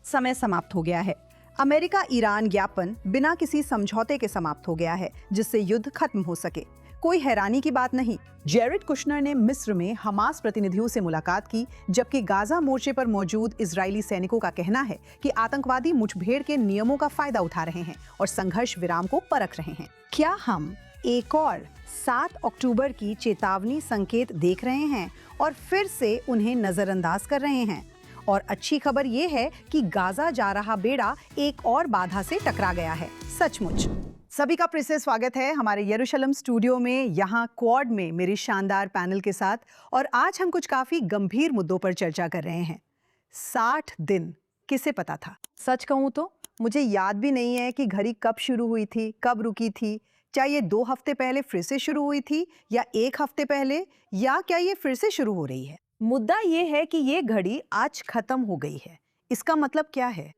समय समाप्त हो गया है। अमेरिका ईरान ज्ञापन बिना किसी समझौते के समाप्त हो गया है, जिससे युद्ध खत्म हो सके। कोई हैरानी की बात नहीं। जेरेड कुशनर ने मिस्र में हमास प्रतिनिधियों से मुलाकात की, जबकि गाजा मोर्चे पर मौजूद इजरायली सैनिकों का कहना है कि आतंकवादी मुठभेड़ के नियमों का फायदा उठा रहे हैं और संघर्ष विराम को परख रहे हैं। क्या हम एक और 7 अक्टूबर की चेतावनी संकेत देख रहे हैं और फिर से उन्हें नजरअंदाज कर रहे हैं? और अच्छी खबर ये है कि गाजा जा रहा बेड़ा एक और बाधा से टकरा गया है। सचमुच। सभी का फिर से स्वागत है हमारे यरूशलेम स्टूडियो में, यहाँ क्वाड में मेरी शानदार पैनल के साथ। और आज हम कुछ काफी गंभीर मुद्दों पर चर्चा कर रहे हैं। 60 दिन किसे पता था? सच कहूँ तो मुझे याद भी नहीं है कि घड़ी कब शुरू हुई थी, कब रुकी थी। क्या ये 2 हफ्ते पहले फिर से शुरू हुई थी, या 1 हफ्ते पहले, या क्या ये फिर से शुरू हो रही है? मुद्दा ये है कि ये घड़ी आज खत्म हो गई है। इसका मतलब क्या है?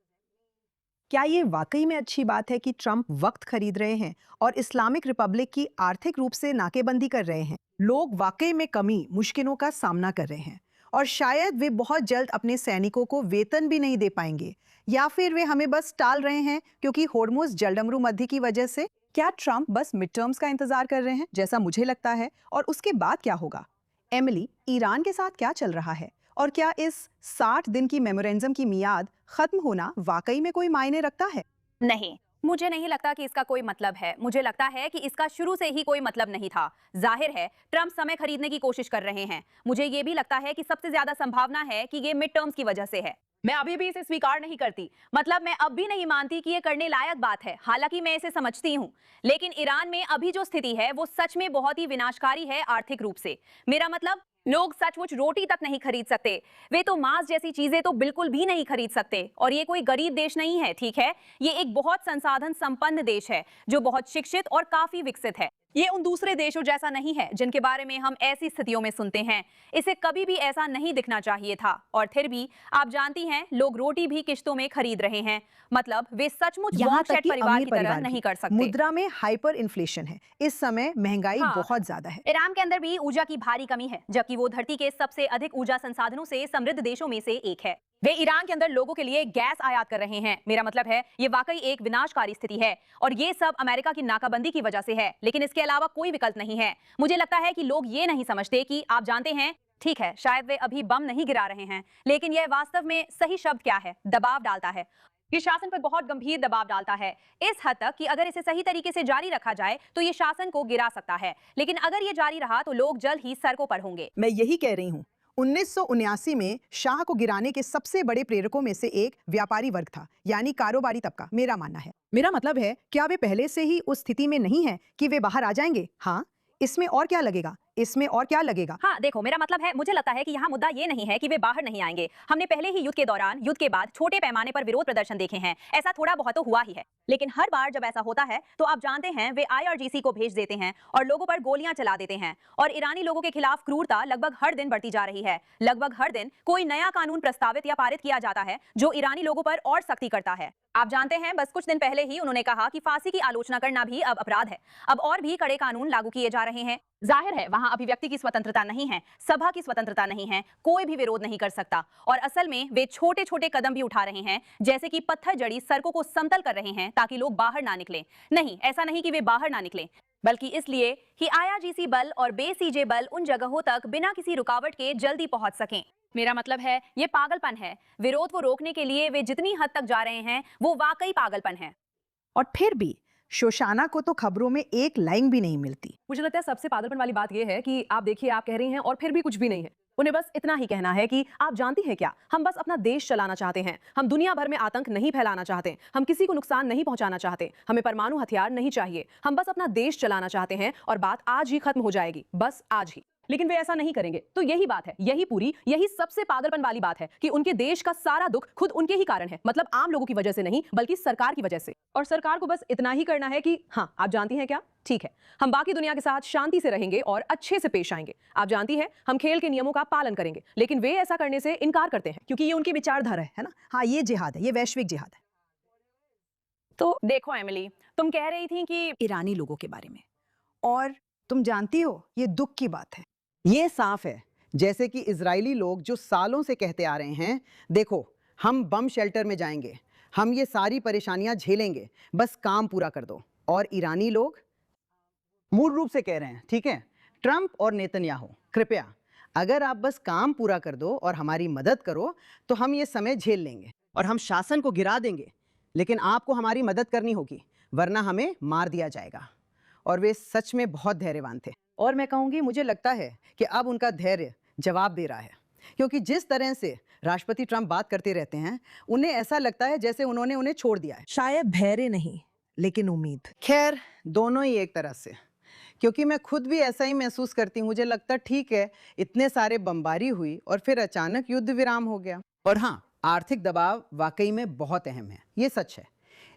क्या ये वाकई में अच्छी बात है कि ट्रंप वक्त खरीद रहे हैं और इस्लामिक रिपब्लिक की आर्थिक रूप से नाकेबंदी कर रहे हैं? लोग वाकई में कमी मुश्किलों का सामना कर रहे हैं और शायद वे बहुत जल्द अपने सैनिकों को वेतन भी नहीं दे पाएंगे, या फिर वे हमें बस टाल रहे हैं क्योंकि होर्मुज जलडमरू मध्य की वजह से। क्या ट्रंप बस मिड टर्म्स का इंतजार कर रहे हैं, जैसा मुझे लगता है? और उसके बाद क्या होगा? एमिली, ईरान के साथ क्या चल रहा है और क्या इस 60 दिन की मेमोरेंडम की मियाद खत्म होना वाकई में कोई मायने रखता है? नहीं, मुझे नहीं लगता कि इसका कोई मतलब है। मुझे लगता है कि इसका शुरू से ही कोई मतलब नहीं था। जाहिर है ट्रंप समय खरीदने की कोशिश कर रहे हैं। मुझे ये भी लगता है कि सबसे ज्यादा संभावना है कि ये मिड टर्म्स की वजह से है। मैं अभी भी इसे स्वीकार नहीं करती। मतलब मैं अब भी नहीं मानती कि ये करने लायक बात है, हालांकि मैं इसे समझती हूँ। लेकिन ईरान में अभी जो स्थिति है वो सच में बहुत ही विनाशकारी है आर्थिक रूप से। मेरा मतलब, लोग सचमुच रोटी तक नहीं खरीद सकते। वे तो मांस जैसी चीजें तो बिल्कुल भी नहीं खरीद सकते। और ये कोई गरीब देश नहीं है, ठीक है? ये एक बहुत संसाधन संपन्न देश है जो बहुत शिक्षित और काफी विकसित है। ये उन दूसरे देशों जैसा नहीं है जिनके बारे में हम ऐसी स्थितियों में सुनते हैं। इसे कभी भी ऐसा नहीं दिखना चाहिए था। और फिर भी आप जानती हैं, लोग रोटी भी किश्तों में खरीद रहे हैं। मतलब वे सचमुच यहाँ वॉन्ट तक कि परिवार अमीर की तरह परिवार नहीं भी। कर सकते। मुद्रा में हाइपर इन्फ्लेशन है। इस समय महंगाई हाँ। बहुत ज्यादा है। ईरान के अंदर भी ऊर्जा की भारी कमी है, जबकि वो धरती के सबसे अधिक ऊर्जा संसाधनों से समृद्ध देशों में से एक है। वे ईरान के अंदर लोगों के लिए गैस आयात कर रहे हैं। मेरा मतलब है, ये वाकई एक विनाशकारी स्थिति है और ये सब अमेरिका की नाकाबंदी की वजह से है। लेकिन इसके अलावा कोई विकल्प नहीं है। मुझे लगता है कि लोग ये नहीं समझते कि आप जानते हैं, ठीक है, शायद वे अभी बम नहीं गिरा रहे हैं, लेकिन यह वास्तव में सही शब्द क्या है? दबाव डालता है। ये शासन पर बहुत गंभीर दबाव डालता है, इस हद तक कि अगर इसे सही तरीके से जारी रखा जाए तो ये शासन को गिरा सकता है। लेकिन अगर ये जारी रहा तो लोग जल्द ही सड़कों पर होंगे। मैं यही कह रही हूँ। 1979 में शाह को गिराने के सबसे बड़े प्रेरकों में से एक व्यापारी वर्ग था, यानी कारोबारी तबका, मेरा मानना है। मेरा मतलब है, क्या वे पहले से ही उस स्थिति में नहीं है कि वे बाहर आ जाएंगे? हाँ, इसमें और क्या लगेगा? इसमें और क्या लगेगा? हाँ देखो, मेरा मतलब है, मुझे लगता है कि यहाँ मुद्दा ये नहीं है कि वे बाहर नहीं आएंगे। हमने पहले ही युद्ध के दौरान, युद्ध के बाद छोटे पैमाने पर विरोध प्रदर्शन देखे हैं। ऐसा थोड़ा बहुत तो हुआ ही है। लेकिन हर बार जब ऐसा होता है तो आप जानते हैं, वे IRGC को भेज देते हैं और लोगों पर गोलियां चला देते हैं। और ईरानी लोगों के खिलाफ क्रूरता लगभग हर दिन बढ़ती जा रही है। लगभग हर दिन कोई नया कानून प्रस्तावित या पारित किया जाता है जो ईरानी लोगों पर और सख्ती करता है। आप जानते हैं, बस कुछ दिन पहले ही उन्होंने कहा कि फांसी की आलोचना करना भी अब अपराध है। अब और भी कड़े कानून लागू किए जा रहे हैं। जाहिर है वहां अभिव्यक्ति की स्वतंत्रता नहीं है, सभा की स्वतंत्रता नहीं है, कोई भी विरोध नहीं कर सकता। और असल में वे छोटे छोटे कदम भी उठा रहे हैं, जैसे कि पत्थर जड़ी सड़कों को समतल कर रहे हैं ताकि लोग बाहर ना निकलें। नहीं, ऐसा नहीं कि वे बाहर ना निकलें, बल्कि इसलिए कि IRGC बल और बेसीजे बल उन जगहों तक बिना किसी रुकावट के जल्दी पहुंच सकें। मेरा मतलब है, ये पागलपन है। विरोध को रोकने के लिए वे जितनी हद तक जा रहे हैं वो वाकई पागलपन है। और फिर भी शोशाना को तो खबरों में एक लाइन भी नहीं मिलती। मुझे लगता है सबसे पागलपन वाली बात यह है कि आप देखिए, आप कह रही हैं और फिर भी कुछ भी नहीं है। उन्हें बस इतना ही कहना है कि आप जानती हैं क्या, हम बस अपना देश चलाना चाहते हैं। हम दुनिया भर में आतंक नहीं फैलाना चाहते। हम किसी को नुकसान नहीं पहुंचाना चाहते। हमें परमाणु हथियार नहीं चाहिए। हम बस अपना देश चलाना चाहते हैं और बात आज ही खत्म हो जाएगी, बस आज ही। लेकिन वे ऐसा नहीं करेंगे। तो यही बात है, यही सबसे पागलपन वाली बात है कि उनके देश का सारा दुख खुद उनके ही कारण है। मतलब आम लोगों की वजह से नहीं, बल्कि सरकार की वजह से। और सरकार को बस इतना ही करना है कि हाँ, आप जानती हैं क्या, ठीक है, हम बाकी दुनिया के साथ शांति से रहेंगे और अच्छे से पेश आएंगे। आप जानती हैं, हम खेल के नियमों का पालन करेंगे। लेकिन वे ऐसा करने से इनकार करते हैं क्योंकि ये उनकी विचारधारा है ना। हाँ, ये जिहाद है, ये वैश्विक जिहाद है। तो देखो एमिली, तुम कह रही थी कि ईरानी लोगों के बारे में, और तुम जानती हो, ये दुख की बात है। ये साफ है, जैसे कि इजरायली लोग जो सालों से कहते आ रहे हैं, देखो हम बम शेल्टर में जाएंगे, हम ये सारी परेशानियां झेलेंगे, बस काम पूरा कर दो। और ईरानी लोग मूल रूप से कह रहे हैं, ठीक है, ट्रंप और नेतन्याहू, कृपया अगर आप बस काम पूरा कर दो और हमारी मदद करो तो हम ये समय झेल लेंगे और हम शासन को गिरा देंगे, लेकिन आपको हमारी मदद करनी होगी वरना हमें मार दिया जाएगा। और वे सच में बहुत धैर्यवान थे और मैं कहूँगी मुझे लगता है कि अब उनका धैर्य जवाब दे रहा है, क्योंकि जिस तरह से राष्ट्रपति ट्रंप बात करते रहते हैं उन्हें ऐसा लगता है जैसे उन्होंने उन्हें छोड़ दिया है। शायद धैर्य नहीं, लेकिन उम्मीद। खैर, दोनों ही एक तरह से, क्योंकि मैं खुद भी ऐसा ही महसूस करती हूँ। मुझे लगता ठीक है, इतने सारे बमबारी हुई और फिर अचानक युद्ध विराम हो गया। और हाँ, आर्थिक दबाव वाकई में बहुत अहम है, ये सच है।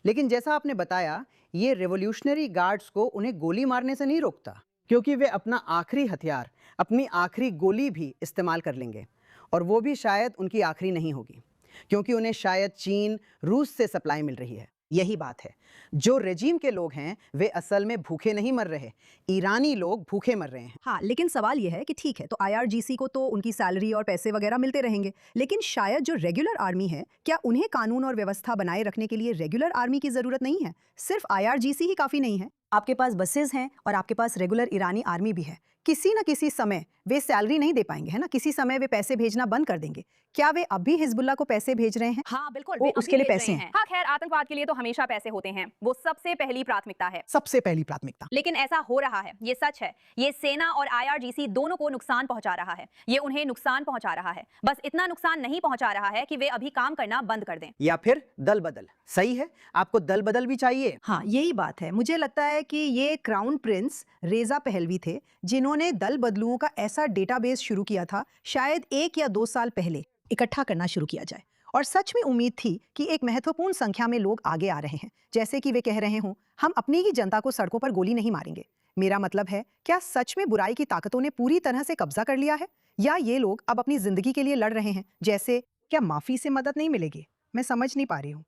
लेकिन जैसा आपने बताया, ये रेवोल्यूशनरी गार्ड्स को उन्हें गोली मारने से नहीं रोकता, क्योंकि वे अपना आखिरी हथियार, अपनी आखिरी गोली भी इस्तेमाल कर लेंगे। और वो भी शायद उनकी आखिरी नहीं होगी, क्योंकि उन्हें शायद चीन, रूस से सप्लाई मिल रही है। यही बात है, जो रेजिम के लोग हैं वे असल में भूखे नहीं मर रहे, ईरानी लोग भूखे मर रहे हैं। हाँ, लेकिन सवाल यह है कि ठीक है, तो आईआरजीसी को तो उनकी सैलरी और पैसे वगैरह मिलते रहेंगे, लेकिन शायद जो रेगुलर आर्मी है, क्या उन्हें कानून और व्यवस्था बनाए रखने के लिए रेगुलर आर्मी की जरूरत नहीं है? सिर्फ आईआरजीसी ही काफी नहीं है। आपके पास बसेस हैं और आपके पास रेगुलर ईरानी आर्मी भी है। किसी न किसी समय वे सैलरी नहीं दे पाएंगे, है ना? किसी समय वे पैसे भेजना बंद कर देंगे। क्या वे अब भी हिजबुल्लाह को पैसे भेज रहे हैं? हाँ बिल्कुल, वो वे अभी उसके लिए भेज पैसे रहे हैं। हाँ खैर, आतंकवाद के लिए तो हमेशा पैसे होते हैं, वो सबसे पहली प्राथमिकता है। सबसे पहली प्राथमिकता। लेकिन ऐसा हो रहा है, ये सच है। ये सेना और आईआरजीसी दोनों को नुकसान पहुंचा रहा है। ये उन्हें नुकसान पहुंचा रहा है, बस इतना नुकसान नहीं पहुंचा रहा है कि वे अभी काम करना बंद कर दें। या फिर दल बदल। सही है, आपको दल बदल भी चाहिए। हाँ, यही बात है। मुझे लगता है कि ये क्राउन प्रिंस रेजा पहलवी थे जिन्होंने दल बदलुओं का ऐसा डेटाबेस शुरू किया था, शायद 1 या 2 साल पहले इकट्ठा करना शुरू किया जाए। और सच में उम्मीद थी कि एक महत्वपूर्ण संख्या में लोग आगे आ रहे हैं, जैसे कि वे कह रहे हों, हम अपनी ही जनता को सड़कों पर गोली नहीं मारेंगे। मेरा मतलब है, क्या सच में बुराई की ताकतों ने पूरी तरह से कब्जा कर लिया है, या ये लोग अब अपनी जिंदगी के लिए लड़ रहे हैं? जैसे क्या माफी से मदद नहीं मिलेगी? मैं समझ नहीं पा रही हूँ।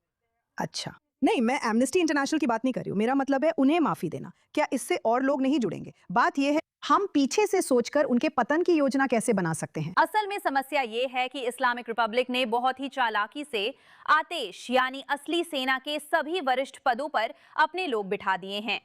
अच्छा, नहीं, मैं एमनेस्टी इंटरनेशनल की बात नहीं कर रही हूँ। मेरा मतलब है उन्हें माफी देना। क्या इससे और लोग नहीं जुड़ेंगे? बात यह है, हम पीछे से सोचकर उनके पतन की योजना कैसे बना सकते हैं? असल में समस्या ये है कि इस्लामिक रिपब्लिक ने बहुत ही चालाकी से आतिश यानी असली सेना के सभी वरिष्ठ पदों पर अपने लोग बिठा दिए हैं।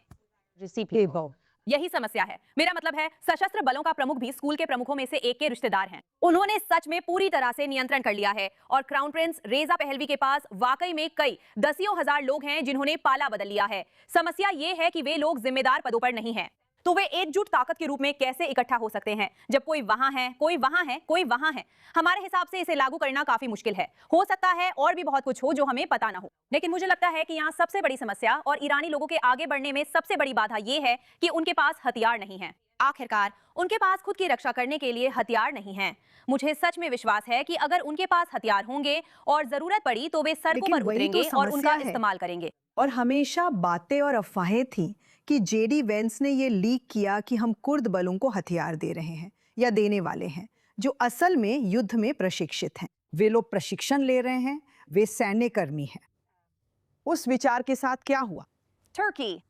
यही समस्या है। मेरा मतलब है, सशस्त्र बलों का प्रमुख भी स्कूल के प्रमुखों में से एक के रिश्तेदार हैं। उन्होंने सच में पूरी तरह से नियंत्रण कर लिया है और क्राउन प्रिंस रेजा पहलवी के पास वाकई में कई दसियों हजार लोग हैं जिन्होंने पाला बदल लिया है। समस्या ये है कि वे लोग जिम्मेदार पदों पर नहीं हैं। तो वे एकजुट ताकत के रूप में कैसे इकट्ठा हो सकते हैं जब कोई वहां है, कोई वहां है, कोई वहां है? हमारे हिसाब से इसे लागू करना काफी मुश्किल है। हो सकता है और भी बहुत कुछ हो जो हमें पता ना हो, लेकिन मुझे लगता है कि यहाँ सबसे बड़ी समस्या और ईरानी लोगों के आगे बढ़ने में सबसे बड़ी बाधा यह है कि उनके पास हथियार नहीं है। आखिरकार उनके पास खुद की रक्षा करने के लिए हथियार नहीं है। मुझे सच में विश्वास है कि अगर उनके पास हथियार होंगे और जरूरत पड़ी तो वे सड़कों लेकिन पर वही तो उतरेंगे और समस्या उनका है। इस्तेमाल करेंगे। और हमेशा बातें और अफवाहें थी कि जेडी वेंस ने ये लीक किया कि हम कुर्द बलों को हथियार दे रहे हैं या देने वाले हैं, जो असल में युद्ध में प्रशिक्षित हैं। वे लोग प्रशिक्षण ले रहे हैं, वे सैन्य कर्मी हैं। उस विचार के साथ क्या हुआ? तुर्की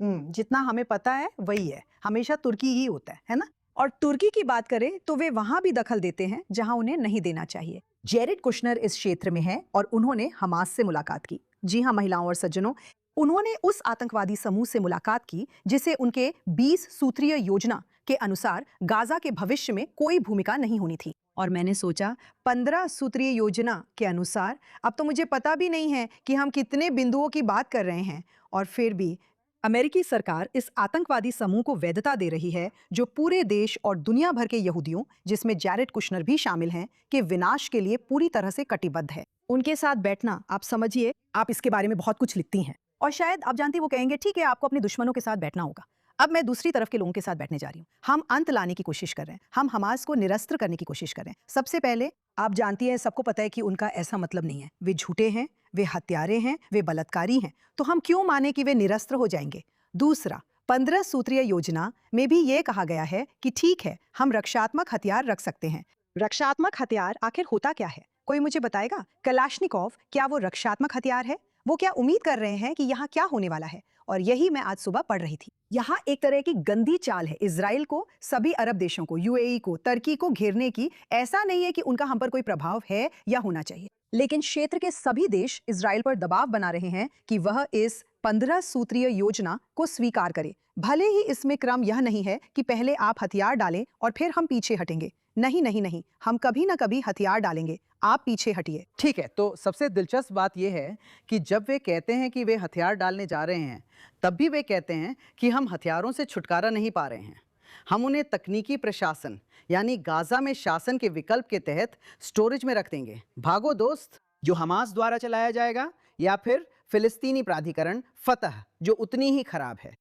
जितना हमें पता है वही है, हमेशा तुर्की ही होता है ना? और तुर्की की बात करें तो वे वहां भी दखल देते हैं जहां उन्हें नहीं देना चाहिए। जेरेड कुशनर इस क्षेत्र में है और उन्होंने हमास से मुलाकात की। जी हाँ महिलाओं और सज्जनों, उन्होंने उस आतंकवादी समूह से मुलाकात की जिसे उनके 20 सूत्रीय योजना के अनुसार गाजा के भविष्य में कोई भूमिका नहीं होनी थी। और मैंने सोचा 15 सूत्रीय योजना के अनुसार अब तो मुझे पता भी नहीं है कि हम कितने बिंदुओं की बात कर रहे हैं, और फिर भी अमेरिकी सरकार इस आतंकवादी समूह को वैधता दे रही है जो पूरे देश और दुनिया भर के यहूदियों, जिसमें जेरेड कुशनर भी शामिल हैं, के विनाश के लिए पूरी तरह से कटिबद्ध है। उनके साथ बैठना, आप समझिए, आप इसके बारे में बहुत कुछ लिखती हैं और शायद आप जानती, वो कहेंगे ठीक है आपको अपने दुश्मनों के साथ बैठना होगा। अब मैं दूसरी तरफ के लोगों के साथ बैठने जा रही हूँ। हम अंत लाने की कोशिश कर रहे हैं, हम हमास को निरस्त्र करने की कोशिश कर रहे हैं। सबसे पहले आप जानती हैं, सबको पता है कि उनका ऐसा मतलब नहीं है, वे झूठे हैं, वे हत्यारे हैं, वे बलात्कारी हैं, तो हम क्यों माने कि वे निरस्त्र हो जाएंगे? दूसरा, 15 सूत्रीय योजना में भी ये कहा गया है कि ठीक है, हम रक्षात्मक हथियार रख सकते हैं। रक्षात्मक हथियार आखिर होता क्या है? कोई मुझे बताएगा? कलाश्निकोव, क्या वो रक्षात्मक हथियार है? वो क्या उम्मीद कर रहे हैं कि यहाँ क्या होने वाला है? और यही मैं आज सुबह पढ़ रही थी। यहाँ एक तरह की गंदी चाल है इजराइल को, सभी अरब देशों को, यूएई को, तुर्की को घेरने की। ऐसा नहीं है कि उनका हम पर कोई प्रभाव है या होना चाहिए। लेकिन क्षेत्र के सभी देश इजराइल पर दबाव बना रहे हैं कि वह इस 15 सूत्रीय योजना को स्वीकार करे। भले ही इसमें क्रम यह नहीं है कि पहले आप हथियार डालें और फिर हम पीछे हटेंगे। नहीं नहीं नहीं, हम कभी ना कभी हथियार डालेंगे, आप पीछे हटिए। ठीक है, तो सबसे दिलचस्प बात यह है कि जब वे कहते हैं कि वे हथियार डालने जा रहे हैं, तब भी वे कहते हैं कि हम हथियारों से छुटकारा नहीं पा रहे हैं। हम उन्हें तकनीकी प्रशासन यानी गाजा में शासन के विकल्प के तहत स्टोरेज में रख देंगे। भागो दोस्त, जो हमास द्वारा चलाया जाएगा, या फिर फिलिस्तीनी प्राधिकरण फतह, जो उतनी ही खराब है।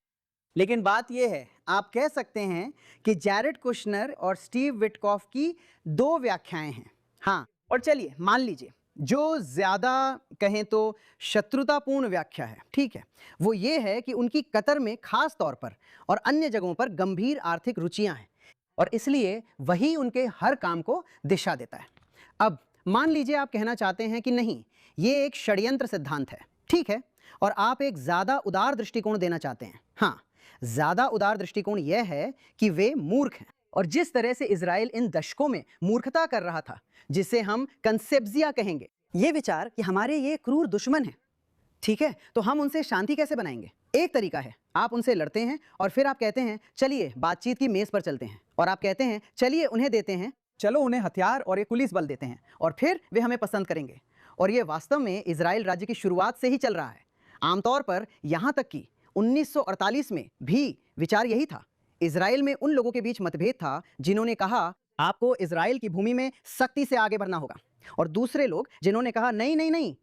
लेकिन बात यह है, आप कह सकते हैं कि जैरेड कुशनर और स्टीव विटकॉफ की दो व्याख्याएं हैं। हाँ, और चलिए मान लीजिए जो ज्यादा कहें तो शत्रुतापूर्ण व्याख्या है, ठीक है, वो ये है कि उनकी कतर में खास तौर पर और अन्य जगहों पर गंभीर आर्थिक रुचियां हैं और इसलिए वही उनके हर काम को दिशा देता है। अब मान लीजिए आप कहना चाहते हैं कि नहीं, ये एक षड्यंत्र सिद्धांत है, ठीक है, और आप एक ज्यादा उदार दृष्टिकोण देना चाहते हैं। हाँ, ज्यादा उदार दृष्टिकोण यह है कि वे मूर्ख हैं और जिस तरह से इजराइल इन दशकों में मूर्खता कर रहा था, जिसे हम कंसेप्जिया कहेंगे, ये विचार कि हमारे ये क्रूर दुश्मन हैं, ठीक है, तो हम उनसे शांति कैसे बनाएंगे? एक तरीका है, आप उनसे लड़ते हैं और फिर आप कहते हैं चलिए बातचीत की मेज पर चलते हैं, और आप कहते हैं चलिए उन्हें देते हैं, चलो उन्हें हथियार और एक पुलिस बल देते हैं और फिर वे हमें पसंद करेंगे। और ये वास्तव में इजराइल राज्य की शुरुआत से ही चल रहा है। आमतौर पर यहाँ तक कि 1948 में भी विचार यही था। इजराइल में उन लोगों के बीच मतभेद था जिन्होंने कहा आपको इजराइल की भूमि में सख्ती से आगे बढ़ना होगा, और दूसरे लोग जिन्होंने कहा नहीं नहीं नहीं,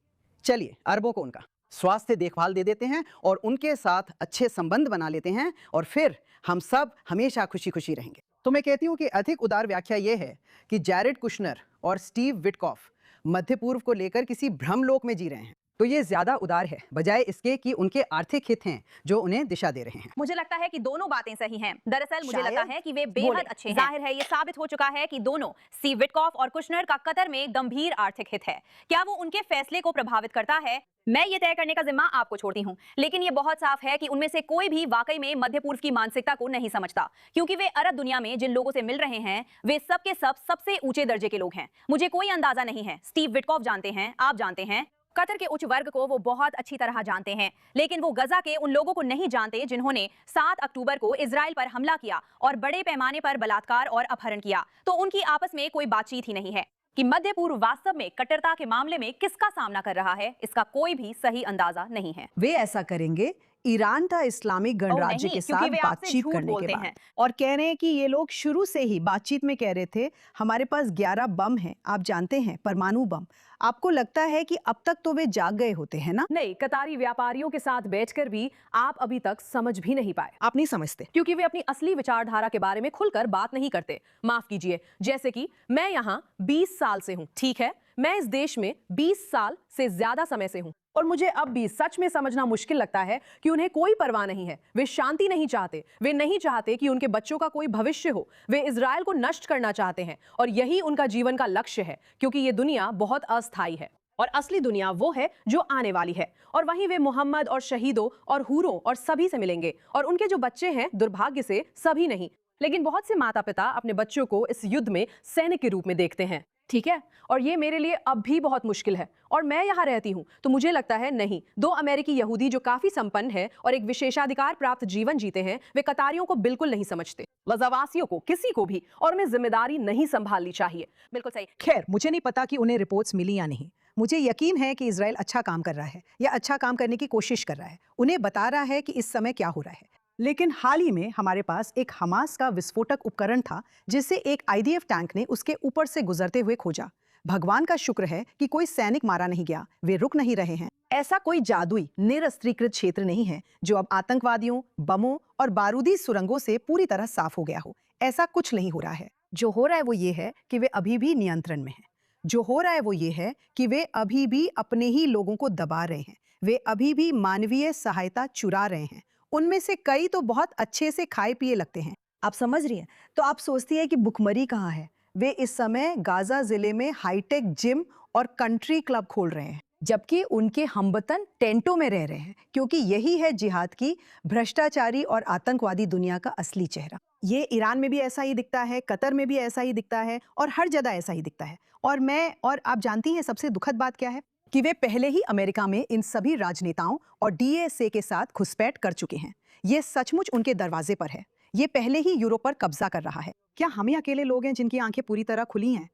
चलिए अरबों को उनका स्वास्थ्य देखभाल दे देते हैं और उनके साथ अच्छे संबंध बना लेते हैं और फिर हम सब हमेशा खुशी खुशी रहेंगे। तो मैं कहती हूँ कि अधिक उदार व्याख्या यह है कि जैरेड कुशनर और स्टीव विटकॉफ मध्य पूर्व को लेकर किसी भ्रमलोक में जी रहे हैं। तो ये ज्यादा उदार है बजाय इसके कि उनके आर्थिक हित हैं जो उन्हें दिशा दे रहे हैं। मुझे लगता है कि दोनों बातें सही हैं। दरअसल मुझे शायद लगता है कि वे बोले। बेहद अच्छे हैं। जाहिर है ये साबित हो चुका है कि दोनों स्टीव विटकॉफ और कुशनर का कतर में गंभीर आर्थिक हित है। क्या वो उनके फैसले को प्रभावित करता है? मैं ये तय करने का जिम्मा आपको छोड़ती हूँ, लेकिन ये बहुत साफ है कि उनमें से कोई भी वाकई में मध्य पूर्व की मानसिकता को नहीं समझता, क्योंकि वे अरब दुनिया में जिन लोगों से मिल रहे हैं वे सब के सब सबसे ऊंचे दर्जे के लोग हैं। मुझे कोई अंदाजा नहीं है, स्टीव विटकॉफ जानते हैं, आप जानते हैं, कतर के उच्च वर्ग को वो बहुत अच्छी तरह जानते हैं, लेकिन वो गजा के उन लोगों को नहीं जानते जिन्होंने 7 अक्टूबर को इजराइल पर हमला किया और बड़े पैमाने पर बलात्कार और अपहरण किया। तो उनकी आपस में कोई बातचीत ही नहीं है। कि मध्य पूर्व वास्तव में कट्टरता के मामले में किसका सामना कर रहा है, इसका कोई भी सही अंदाजा नहीं है। वे ऐसा करेंगे ईरान का इस्लामिक गणराज्य के साथ बातचीत करने के बाद, और कह रहे हैं कि ये लोग शुरू से ही बातचीत में कह रहे थे हमारे पास 11 बम हैं, आप जानते हैं, परमाणु बम। आपको लगता है कि अब तक तो वे जाग गए होते हैं ना? नहीं, कतारी व्यापारियों के साथ बैठकर भी आप अभी तक समझ भी नहीं पाए। आप नहीं समझते क्योंकि वे अपनी असली विचारधारा के बारे में खुलकर बात नहीं करते। माफ कीजिए, जैसे कि मैं यहाँ 20 साल से हूँ, ठीक है, मैं इस देश में 20 साल से ज्यादा समय से हूँ, और मुझे अब भी सच में समझना मुश्किल लगता है कि उन्हें कोई परवाह नहीं है। वे शांति नहीं चाहते, वे नहीं चाहते कि उनके बच्चों का कोई भविष्य हो। वे इजराइल को नष्ट करना चाहते हैं और यही उनका जीवन का लक्ष्य है, क्योंकि ये दुनिया बहुत अस्थायी है और असली दुनिया वो है जो आने वाली है। और वहीं वे मोहम्मद और शहीदों और हूरों और सभी से मिलेंगे, और उनके जो बच्चे हैं दुर्भाग्य से सभी नहीं, लेकिन बहुत से माता पिता अपने बच्चों को इस युद्ध में सैनिक के रूप में देखते हैं, ठीक है, और ये मेरे लिए अब भी बहुत मुश्किल है। और मैं यहाँ रहती हूँ तो मुझे लगता है नहीं, 2 अमेरिकी यहूदी जो काफी संपन्न है और एक विशेषाधिकार प्राप्त जीवन जीते हैं, वे कतारियों को बिल्कुल नहीं समझते, लजावासियों को, किसी को भी, और उन्हें जिम्मेदारी नहीं संभालनी चाहिए। बिल्कुल सही। खैर, मुझे नहीं पता कि उन्हें रिपोर्ट्स मिली या नहीं। मुझे यकीन है कि इजराइल अच्छा काम कर रहा है या अच्छा काम करने की कोशिश कर रहा है, उन्हें बता रहा है कि इस समय क्या हो रहा है। लेकिन हाल ही में हमारे पास एक हमास का विस्फोटक उपकरण था जिसे एक IDF टैंक ने उसके ऊपर से गुजरते हुए खोजा। भगवान का शुक्र है कि कोई सैनिक मारा नहीं गया, वे रुक नहीं रहे हैं। ऐसा कोई जादुई निरस्त्रीकृत क्षेत्र नहीं है जो अब आतंकवादियों, बमों और बारूदी सुरंगों से पूरी तरह साफ हो गया हो। ऐसा कुछ नहीं हो रहा है। जो हो रहा है वो ये है कि वे अभी भी नियंत्रण में हैं। जो हो रहा है वो ये है कि वे अभी भी अपने ही लोगों को दबा रहे हैं। वे अभी भी मानवीय सहायता चुरा रहे हैं। उनमें से कई तो बहुत अच्छे से खाए पिए लगते हैं, आप समझ रही हैं? तो आप सोचती है कि भुखमरी कहाँ है? वे इस समय गाजा जिले में हाईटेक जिम और कंट्री क्लब खोल रहे हैं, जबकि उनके हमवतन टेंटों में रह रहे हैं, क्योंकि यही है जिहाद की भ्रष्टाचारी और आतंकवादी दुनिया का असली चेहरा। ये ईरान में भी ऐसा ही दिखता है, कतर में भी ऐसा ही दिखता है और हर जगह ऐसा ही दिखता है। और आप जानती हैं सबसे दुखद बात क्या है कि वे पहले ही अमेरिका में इन सभी राजनेताओं और डीएसए के साथ घुसपैठ कर चुके हैं। ये सचमुच उनके दरवाजे पर है। ये पहले ही यूरोप पर कब्जा कर रहा है। क्या हम ही अकेले लोग हैं जिनकी आंखें पूरी तरह खुली हैं?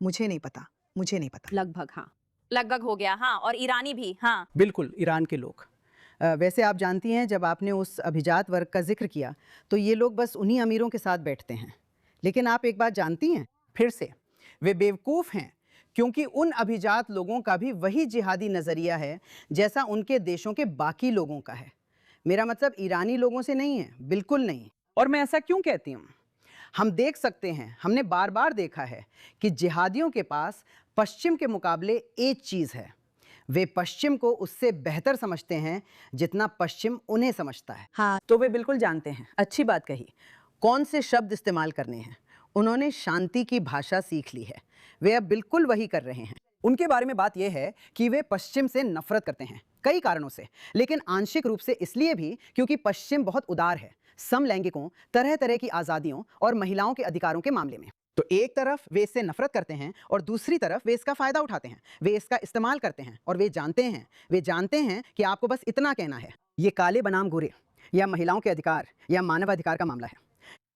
मुझे नहीं पता, मुझे नहीं पता। लगभग हाँ। लगभग हो गया, हाँ, और ईरानी भी, हाँ। बिल्कुल, ईरान के लोग। वैसे आप जानती हैं, जब आपने उस अभिजात वर्ग का जिक्र किया तो ये लोग बस उन्हीं अमीरों के साथ बैठते हैं। लेकिन आप एक बात जानती हैं, फिर से वे बेवकूफ़ हैं, क्योंकि उन अभिजात लोगों का भी वही जिहादी नज़रिया है जैसा उनके देशों के बाकी लोगों का है। मेरा मतलब ईरानी लोगों से नहीं है, बिल्कुल नहीं। और मैं ऐसा क्यों कहती हूँ? हम देख सकते हैं, हमने बार बार देखा है कि जिहादियों के पास पश्चिम के मुकाबले एक चीज़ है, वे पश्चिम को उससे बेहतर समझते हैं जितना पश्चिम उन्हें समझता है। हाँ, तो वे बिल्कुल जानते हैं, अच्छी बात कही, कौन से शब्द इस्तेमाल करने हैं। उन्होंने शांति की भाषा सीख ली है। वे अब बिल्कुल वही कर रहे हैं। उनके बारे में बात यह है कि वे पश्चिम से नफरत करते हैं, कई कारणों से, लेकिन आंशिक रूप से इसलिए भी क्योंकि पश्चिम बहुत उदार है समलैंगिकों, तरह तरह की आज़ादियों और महिलाओं के अधिकारों के मामले में। तो एक तरफ वे इससे नफरत करते हैं और दूसरी तरफ वे इसका फायदा उठाते हैं, वे इसका इस्तेमाल करते हैं और वे जानते हैं कि आपको बस इतना कहना है, ये काले बनाम गोरे या महिलाओं के अधिकार या मानवाधिकार का मामला है।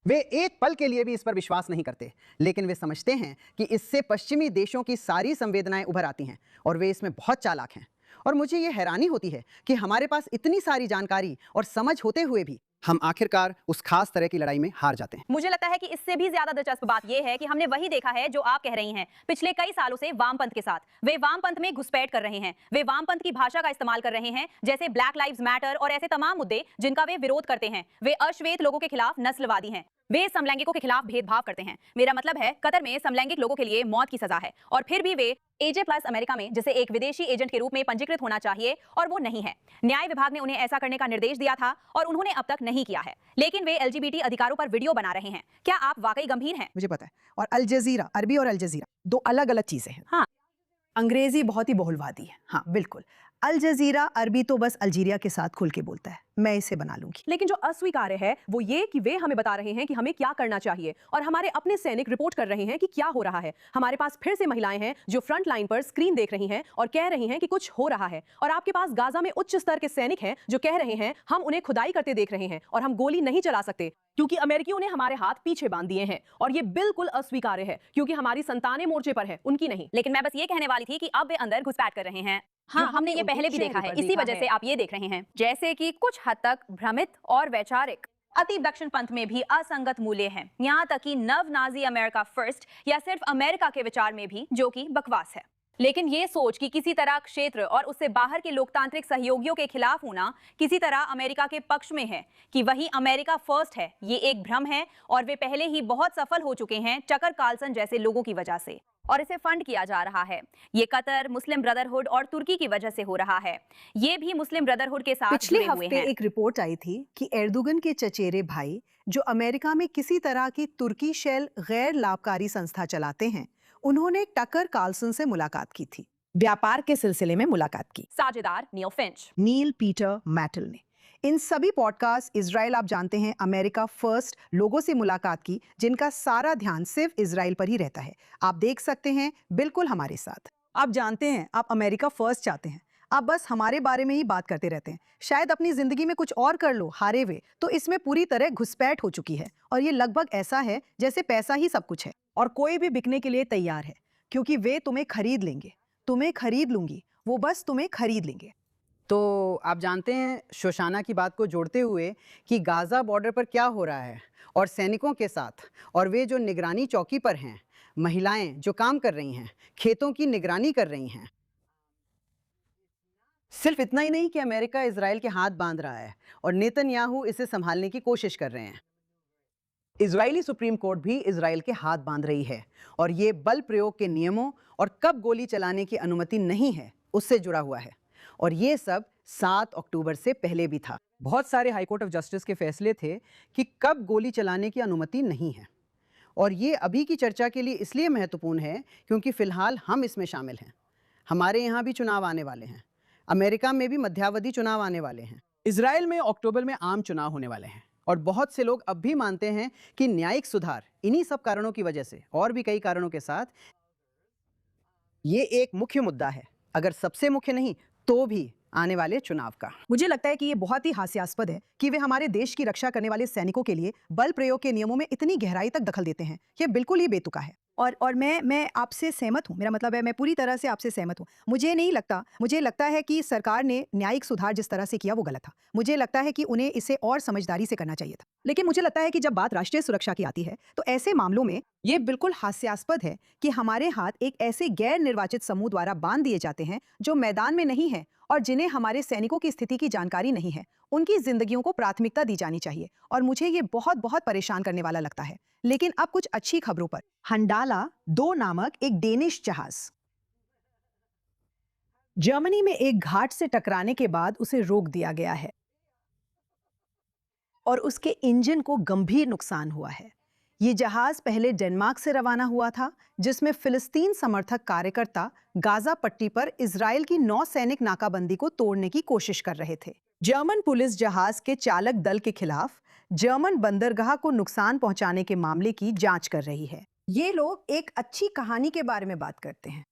वे एक पल के लिए भी इस पर विश्वास नहीं करते, लेकिन वे समझते हैं कि इससे पश्चिमी देशों की सारी संवेदनाएं उभर आती हैं और वे इसमें बहुत चालाक हैं। और मुझे ये हैरानी होती है कि हमारे पास इतनी सारी जानकारी और समझ होते हुए भी हम आखिरकार उस खास तरह की लड़ाई में हार जाते हैं। मुझे लगता है कि इससे भी ज्यादा दिलचस्प बात यह है कि हमने वही देखा है जो आप कह रही हैं पिछले कई सालों से वामपंथ के साथ। वे वामपंथ में घुसपैठ कर रहे हैं, वे वामपंथ की भाषा का इस्तेमाल कर रहे हैं, जैसे ब्लैक लाइव्स मैटर और ऐसे तमाम मुद्दे जिनका वे विरोध करते हैं। वे अश्वेत लोगों के खिलाफ नस्लवादी हैं, वे समलैंगिकों के खिलाफ भेदभाव करते हैं। मेरा मतलब है कतर में समलैंगिक लोगों के लिए मौत की सजा है और फिर भी वे एजे प्लस अमेरिका में जिसे एक विदेशी एजेंट के रूप में पंजीकृत होना चाहिए और वो नहीं है। न्याय विभाग ने उन्हें ऐसा करने का निर्देश दिया था और उन्होंने अब तक नहीं किया है, लेकिन वे एलजीबीटी अधिकारों पर वीडियो बना रहे हैं। क्या आप वाकई गंभीर हैं? मुझे पता है। और अल जजीरा, अरबी और अल जजीरा दो अलग अलग चीजें हैं। हाँ। अंग्रेजी बहुत ही बहुलवादी है। हाँ बिल्कुल, अल जजीरा अरबी तो बस अल्जीरिया के साथ खुल के बोलता है, मैं इसे बना लूंगी। लेकिन जो अस्वीकार्य है वो ये कि वे हमें बता रहे हैं कि हमें क्या करना चाहिए और हमारे अपने सैनिक रिपोर्ट कर रहे हैं कि क्या हो रहा है। हमारे पास फिर से महिलाएं हैं जो फ्रंट लाइन पर स्क्रीन देख रही हैं और कह रही हैं कि कुछ हो रहा है, और आपके पास गाजा में उच्च स्तर के सैनिक हैं जो कह रहे हैं हम उन्हें खुदाई करते देख रहे हैं और हम गोली नहीं चला सकते क्योंकि अमेरिकियों ने हमारे हाथ पीछे बांध दिए हैं। और ये बिल्कुल अस्वीकार्य है क्योंकि हमारी संतानें मोर्चे पर है, उनकी नहीं। लेकिन मैं बस ये कहने वाली थी कि अब वे अंदर घुसपैठ कर रहे हैं। हाँ, हमने ये पहले भी देखा है, इसी वजह से आप ये देख रहे हैं, जैसे कि कुछ हद तक भ्रमित और वैचारिक अति दक्षिण पंथ में भी असंगत मूल्य हैं, यहाँ तक कि नव नाजी अमेरिका फर्स्ट या सिर्फ अमेरिका के विचार में भी, जो कि बकवास है। लेकिन ये सोच कि किसी तरह क्षेत्र और उससे बाहर के लोकतांत्रिक सहयोगियों के खिलाफ होना किसी तरह अमेरिका के पक्ष में है, कि वही अमेरिका फर्स्ट है, ये एक भ्रम है और वे पहले ही बहुत सफल हो चुके हैं टकर कार्लसन जैसे लोगों की वजह से, और इसे फंड किया जा रहा है। ये कतर, मुस्लिम ब्रदरहुड और तुर्की की वजह से हो रहा है। ये भी मुस्लिम ब्रदरहुड के साथ पिछले जुड़े हुए हफ्ते हैं। एक रिपोर्ट आई थी कि एर्दोगन के चचेरे भाई जो अमेरिका में किसी तरह की तुर्की शैल गैर लाभकारी संस्था चलाते हैं, उन्होंने टकर कार्लसन से मुलाकात की थी, व्यापार के सिलसिले में मुलाकात की। साझेदार नील फिंच, नील पीटर मैटल ने इन सभी पॉडकास्ट इजराइल आप जानते हैं अमेरिका फर्स्ट लोगों से मुलाकात की, जिनका सारा ध्यान सिर्फ इजराइल पर ही रहता है। आप देख सकते हैं बिल्कुल हमारे साथ। आप जानते हैं आप अमेरिका फर्स्ट चाहते हैं, आप बस हमारे बारे में ही बात करते रहते हैं। शायद अपनी जिंदगी में कुछ और कर लो हारे हुए, तो इसमें पूरी तरह घुसपैठ हो चुकी है और ये लगभग ऐसा है जैसे पैसा ही सब कुछ है और कोई भी बिकने के लिए तैयार है, क्योंकि वे तुम्हें खरीद लेंगे। तुम्हें खरीद लूंगी, वो बस तुम्हें खरीद लेंगे। तो आप जानते हैं, शोशाना की बात को जोड़ते हुए, कि गाजा बॉर्डर पर क्या हो रहा है और सैनिकों के साथ, और वे जो निगरानी चौकी पर हैं, महिलाएं जो काम कर रही हैं, खेतों की निगरानी कर रही हैं। सिर्फ इतना ही नहीं कि अमेरिका इजराइल के हाथ बांध रहा है और नेतन्याहू इसे संभालने की कोशिश कर रहे हैं, इजरायली सुप्रीम कोर्ट भी इजराइल के हाथ बांध रही है और ये बल प्रयोग के नियमों और कब गोली चलाने की अनुमति नहीं है उससे जुड़ा हुआ है। और ये सब 7 अक्टूबर से पहले भी था। बहुत सारे हाई कोर्ट ऑफ जस्टिस के फैसले थे कि कब गोली चलाने की अनुमति नहीं है, और ये अभी की चर्चा के लिए इसलिए महत्वपूर्ण है क्योंकि फिलहाल हम इसमें शामिल हैं। हमारे यहाँ भी चुनाव आने वाले हैं, अमेरिका में भी मध्यावधि चुनाव आने वाले हैं, इजराइल में अक्टूबर में आम चुनाव होने वाले हैं, और बहुत से लोग अब भी मानते हैं कि न्यायिक सुधार इन्हीं सब कारणों की वजह से और भी कई कारणों के साथ ये एक मुख्य मुद्दा है, अगर सबसे मुख्य नहीं तो भी आने वाले चुनाव का। मुझे लगता है कि ये बहुत ही हास्यास्पद है कि वे हमारे देश की रक्षा करने वाले सैनिकों के लिए बल प्रयोग के नियमों में इतनी गहराई तक दखल देते हैं। ये बिल्कुल ही बेतुका है। और मैं आपसे सहमत हूँ। मेरा मतलब है मैं पूरी तरह से आपसे सहमत हूँ। मुझे लगता है कि सरकार ने न्यायिक सुधार जिस तरह से किया वो गलत था। मुझे लगता है कि उन्हें इसे और समझदारी से करना चाहिए था। लेकिन मुझे लगता है कि जब बात राष्ट्रीय सुरक्षा की आती है तो ऐसे मामलों में ये बिल्कुल हास्यास्पद है कि हमारे हाथ एक ऐसे गैर निर्वाचित समूह द्वारा बांध दिए जाते हैं जो मैदान में नहीं है और जिन्हें हमारे सैनिकों की स्थिति की जानकारी नहीं है। उनकी जिंदगियों को प्राथमिकता दी जानी चाहिए और मुझे ये बहुत बहुत परेशान करने वाला लगता है। लेकिन अब कुछ अच्छी खबरों पर। हंडाला 2 नामक एक डेनिश जहाज जर्मनी में एक घाट से टकराने के बाद उसे रोक दिया गया है और उसके इंजन को गंभीर नुकसान हुआ है। ये जहाज पहले डेनमार्क से रवाना हुआ था, जिसमें फिलिस्तीन समर्थक कार्यकर्ता गाजा पट्टी पर इजराइल की नौसैनिक नाकाबंदी को तोड़ने की कोशिश कर रहे थे। जर्मन पुलिस जहाज के चालक दल के खिलाफ जर्मन बंदरगाह को नुकसान पहुंचाने के मामले की जांच कर रही है। ये लोग एक अच्छी कहानी के बारे में बात करते हैं।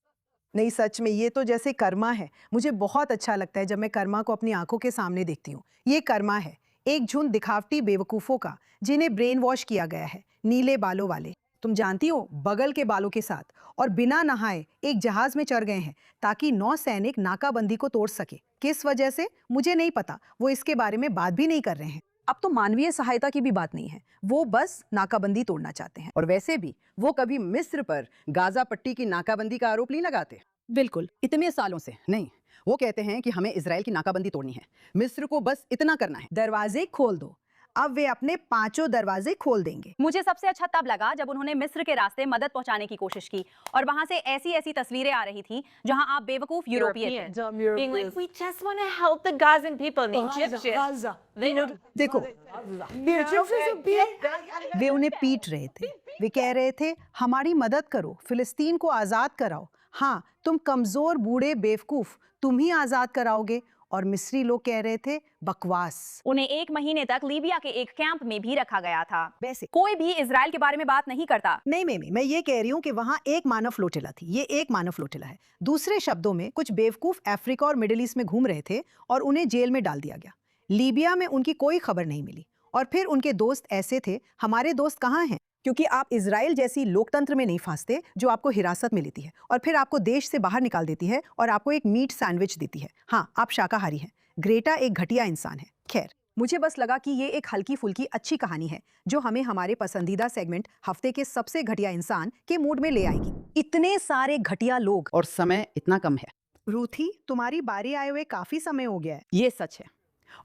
नहीं, सच में ये तो जैसे कर्मा है। मुझे बहुत अच्छा लगता है जब मैं कर्मा को अपनी आंखों के सामने देखती हूँ। ये कर्मा है, एक झुंड दिखावटी बेवकूफों का जिन्हें ब्रेन वॉश किया गया है, नीले बालों वाले। तुम जानती हो, बगल के बालों के साथ और बिना नहाए एक जहाज में चढ़ गए हैं ताकि नौसैनिक नाकाबंदी को तोड़ सके। किस वजह से मुझे नहीं पता, वो इसके बारे में बात भी नहीं कर रहे हैं। अब तो मानवीय सहायता की भी बात नहीं है, वो बस नाकाबंदी तोड़ना चाहते हैं। और वैसे भी वो कभी मिस्र पर गाजा पट्टी की नाकाबंदी का आरोप नहीं लगाते। बिल्कुल, इतने सालों से नहीं, वो कहते हैं कि हमें इजराइल की नाकाबंदी तोड़नी है, मिस्र को बस इतना करना है। दरवाजे खोल दो। अब वे अपने 5 दरवाजे खोल देंगे। मुझे सबसे अच्छा तब लगा जब उन्होंने मिस्र के रास्ते मदद पहुंचाने की कोशिश की और वहां से ऐसी ऐसी तस्वीरें आ रही थी जहां आप बेवकूफ यूरोपीय थे। Dumb Europeans. Being like, we just want to help the Gazan people and the Egyptians. They know. देखो, The Egyptians are being. वे उन्हें पीट रहे थे। वे कह रहे थे, हमारी मदद करो, फिलिस्तीन को आजाद कराओ। हाँ, तुम कमजोर बूढ़े बेवकूफ, तुम ही आजाद कराओगे। और मिस्री लोग कह रहे थे, बकवास। उन्हें 1 महीने तक लीबिया के एक कैंप में भी रखा गया था। वैसे कोई भी इजराइल के बारे में बात नहीं करता। नहीं, मैं ये कह रही हूँ कि वहाँ एक मानव फ्लोटिला थी। ये एक मानव फ्लोटिला है। दूसरे शब्दों में, कुछ बेवकूफ अफ्रीका और मिडिल ईस्ट में घूम रहे थे और उन्हें जेल में डाल दिया गया। लीबिया में उनकी कोई खबर नहीं मिली। और फिर उनके दोस्त ऐसे थे, हमारे दोस्त कहाँ हैं? क्योंकि आप इजराइल जैसी लोकतंत्र में नहीं फंसते जो आपको हिरासत में लेती है और फिर आपको देश से बाहर निकाल देती है और आपको एक मीट सैंडविच देती है। हाँ, आप शाकाहारी हैं। ग्रेटा एक घटिया इंसान है। खैर, मुझे बस लगा कि ये एक हल्की फुल्की अच्छी कहानी है जो हमें हमारे पसंदीदा सेगमेंट हफ्ते के सबसे घटिया इंसान के मूड में ले आएगी। इतने सारे घटिया लोग और समय इतना कम है। रूथी, तुम्हारी बारी आए हुए काफी समय हो गया है। ये सच है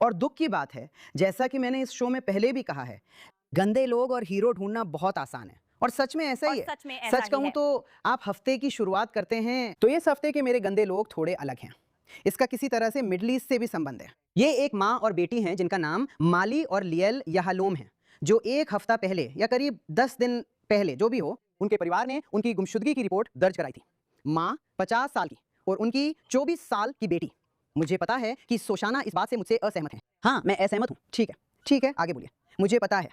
और दुख की बात है, जैसा कि मैंने इस शो में पहले भी कहा है, गंदे लोग और हीरो ढूंढना बहुत आसान है और सच में ऐसा ही है। सच में ऐसा सच ही कहूं है। तो आप हफ्ते की शुरुआत करते हैं तो इस हफ्ते के मेरे गंदे लोग थोड़े अलग हैं। इसका किसी तरह से मिडिल ईस्ट से भी संबंध है। ये एक माँ और बेटी हैं जिनका नाम माली और लियल याहलोम है, जो 1 हफ्ता पहले या करीब 10 दिन पहले, जो भी हो, उनके परिवार ने उनकी गुमशुदगी की रिपोर्ट दर्ज कराई थी। माँ 50 साल की और उनकी 24 साल की बेटी। मुझे पता है कि सोशाना इस बात से मुझसे असहमत है। हाँ, मैं असहमत हूँ। ठीक है, आगे बोलिए। मुझे पता है।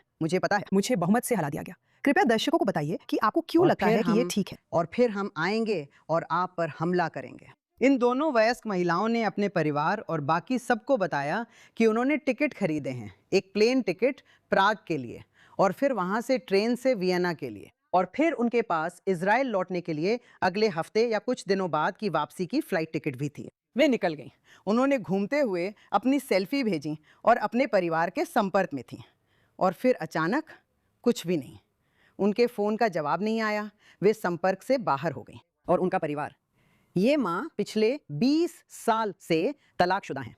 मुझे बहुमत से हरा दिया गया। कृपया दर्शकों को बताइए कि आपको क्यों और लगता फिर है कि ये हम- ठीक है। और फिर हम आएंगे और आप पर हमला करेंगे। इन दोनों वयस्क महिलाओं ने अपने परिवार और बाकी सबको बताया कि उन्होंने टिकट खरीदे हैं, एक प्लेन टिकट प्राग के लिए और फिर वहां से ट्रेन से वियना के लिए, और फिर उनके पास इजराइल लौटने के लिए अगले हफ्ते या कुछ दिनों बाद की वापसी की फ्लाइट टिकट भी थी। वे निकल गईं। उन्होंने घूमते हुए अपनी सेल्फी भेजी और अपने परिवार के संपर्क में थीं। और फिर अचानक कुछ भी नहीं। उनके फ़ोन का जवाब नहीं आया। वे संपर्क से बाहर हो गईं। और उनका परिवार, ये माँ पिछले 20 साल से तलाकशुदा हैं।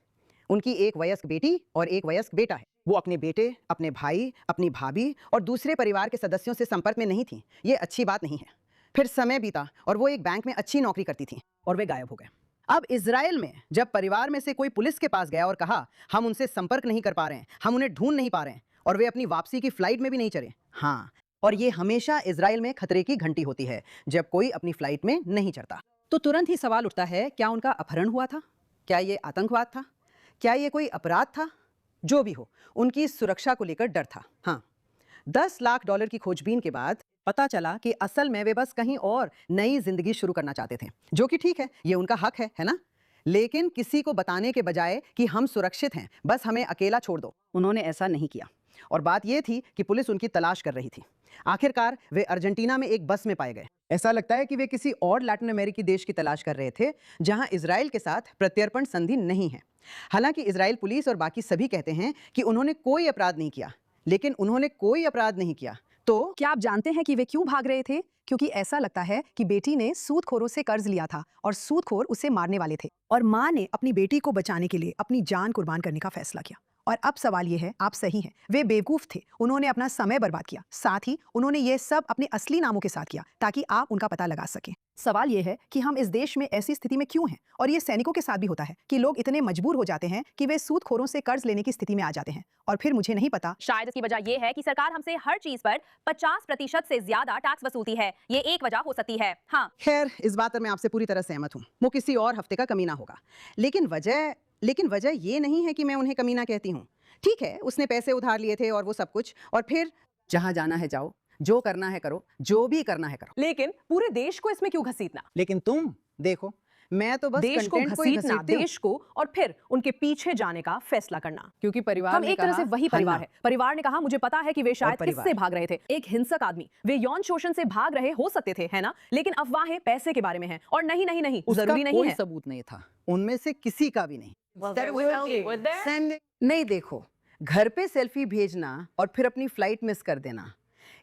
उनकी एक वयस्क बेटी और एक वयस्क बेटा है। वो अपने बेटे, अपने भाई, अपनी भाभी और दूसरे परिवार के सदस्यों से संपर्क में नहीं थी। ये अच्छी बात नहीं है। फिर समय बीता और वो एक बैंक में अच्छी नौकरी करती थी और वे गायब हो गए। अब इजराइल में जब परिवार में से कोई पुलिस के पास गया और कहा, हम उनसे संपर्क नहीं कर पा रहे हैं, हम उन्हें ढूंढ नहीं पा रहे हैं, और वे अपनी वापसी की फ्लाइट में भी नहीं चढ़े। हाँ, और ये हमेशा इजराइल में खतरे की घंटी होती है जब कोई अपनी फ्लाइट में नहीं चढ़ता। तो तुरंत ही सवाल उठता है, क्या उनका अपहरण हुआ था? क्या ये आतंकवाद था? क्या ये कोई अपराध था? जो भी हो, उनकी सुरक्षा को लेकर डर था। हाँ, $10 लाख की खोजबीन के बाद पता चला कि असल में वे बस कहीं और नई जिंदगी शुरू करना चाहते थे, जो कि ठीक है, ये उनका हक है ना? लेकिन किसी को बताने के बजाय कि हम सुरक्षित हैं, बस हमें अकेला छोड़ दो, उन्होंने ऐसा नहीं किया। और बात यह थी कि पुलिस उनकी तलाश कर रही थी। आखिरकार वे अर्जेंटीना में एक बस में पाए गए। ऐसा लगता है कि वे किसी और लैटिन अमेरिकी देश की तलाश कर रहे थे जहां इजराइल के साथ प्रत्यर्पण संधि नहीं है। हालांकि इजराइल पुलिस और बाकी सभी कहते हैं कि उन्होंने कोई अपराध नहीं किया, लेकिन उन्होंने कोई अपराध नहीं किया तो क्या आप जानते हैं कि वे क्यों भाग रहे थे? क्योंकि ऐसा लगता है कि बेटी ने सूदखोरों से कर्ज लिया था और सूदखोर उसे मारने वाले थे और माँ ने अपनी बेटी को बचाने के लिए अपनी जान कुर्बान करने का फैसला किया। और अब सवाल ये है, आप सही हैं, वे बेवकूफ थे, उन्होंने अपना समय बर्बाद किया, साथ ही उन्होंने ये सब अपने असली नामों के साथ किया ताकि आप उनका पता लगा सकें। सवाल ये है कि हम इस देश में ऐसी स्थिति में क्यों हैं? और ये सैनिकों के साथ भी होता है कि लोग इतने मजबूर हो जाते हैं कि वे सूदखोरों से कर्ज लेने की स्थिति में आ जाते हैं और फिर मुझे नहीं पता। शायद इसकी वजह यह है कि सरकार हमसे हर चीज पर 50% से ज्यादा टैक्स वसूलती है। ये एक वजह हो सकती है। हाँ, खैर, इस बात पर मैं आपसे पूरी तरह सहमत हूँ, वो किसी और हफ्ते का कमीना होगा। लेकिन वजह ये नहीं है कि मैं उन्हें कमीना कहती हूँ। ठीक है, उसने पैसे उधार लिए थे और वो सब कुछ, और फिर जहां जाना है जाओ, जो करना है करो, जो भी करना है करो। लेकिन पूरे देश को इसमें क्यों घसीटना? लेकिन तुम देखो, मैं तो बस देश को कंटेंट को ही घसीटना, घसीटती हूँ। देश को, और फिर उनके पीछे जाने का फैसला करना। क्योंकि परिवार हम ने एक तरह से कहा, वही परिवार हन्ना। है। परिवार ने कहा, मुझे पता है कि वे शायद परिवार। किससे भाग रहे थे। एक हिंसक आदमी, वे यौन शोषण से भाग रहे हो सकते थे, है ना? लेकिन अफवाहें पैसे के बारे में हैं। और नहीं, उसका जरूरी नहीं कोई है। सबूत नहीं था, उनमें से किसी का भी नहीं। Well, there will be, would there? नहीं, देखो, घर पे सेल्फी भेजना और फिर अपनी फ्लाइट मिस कर देना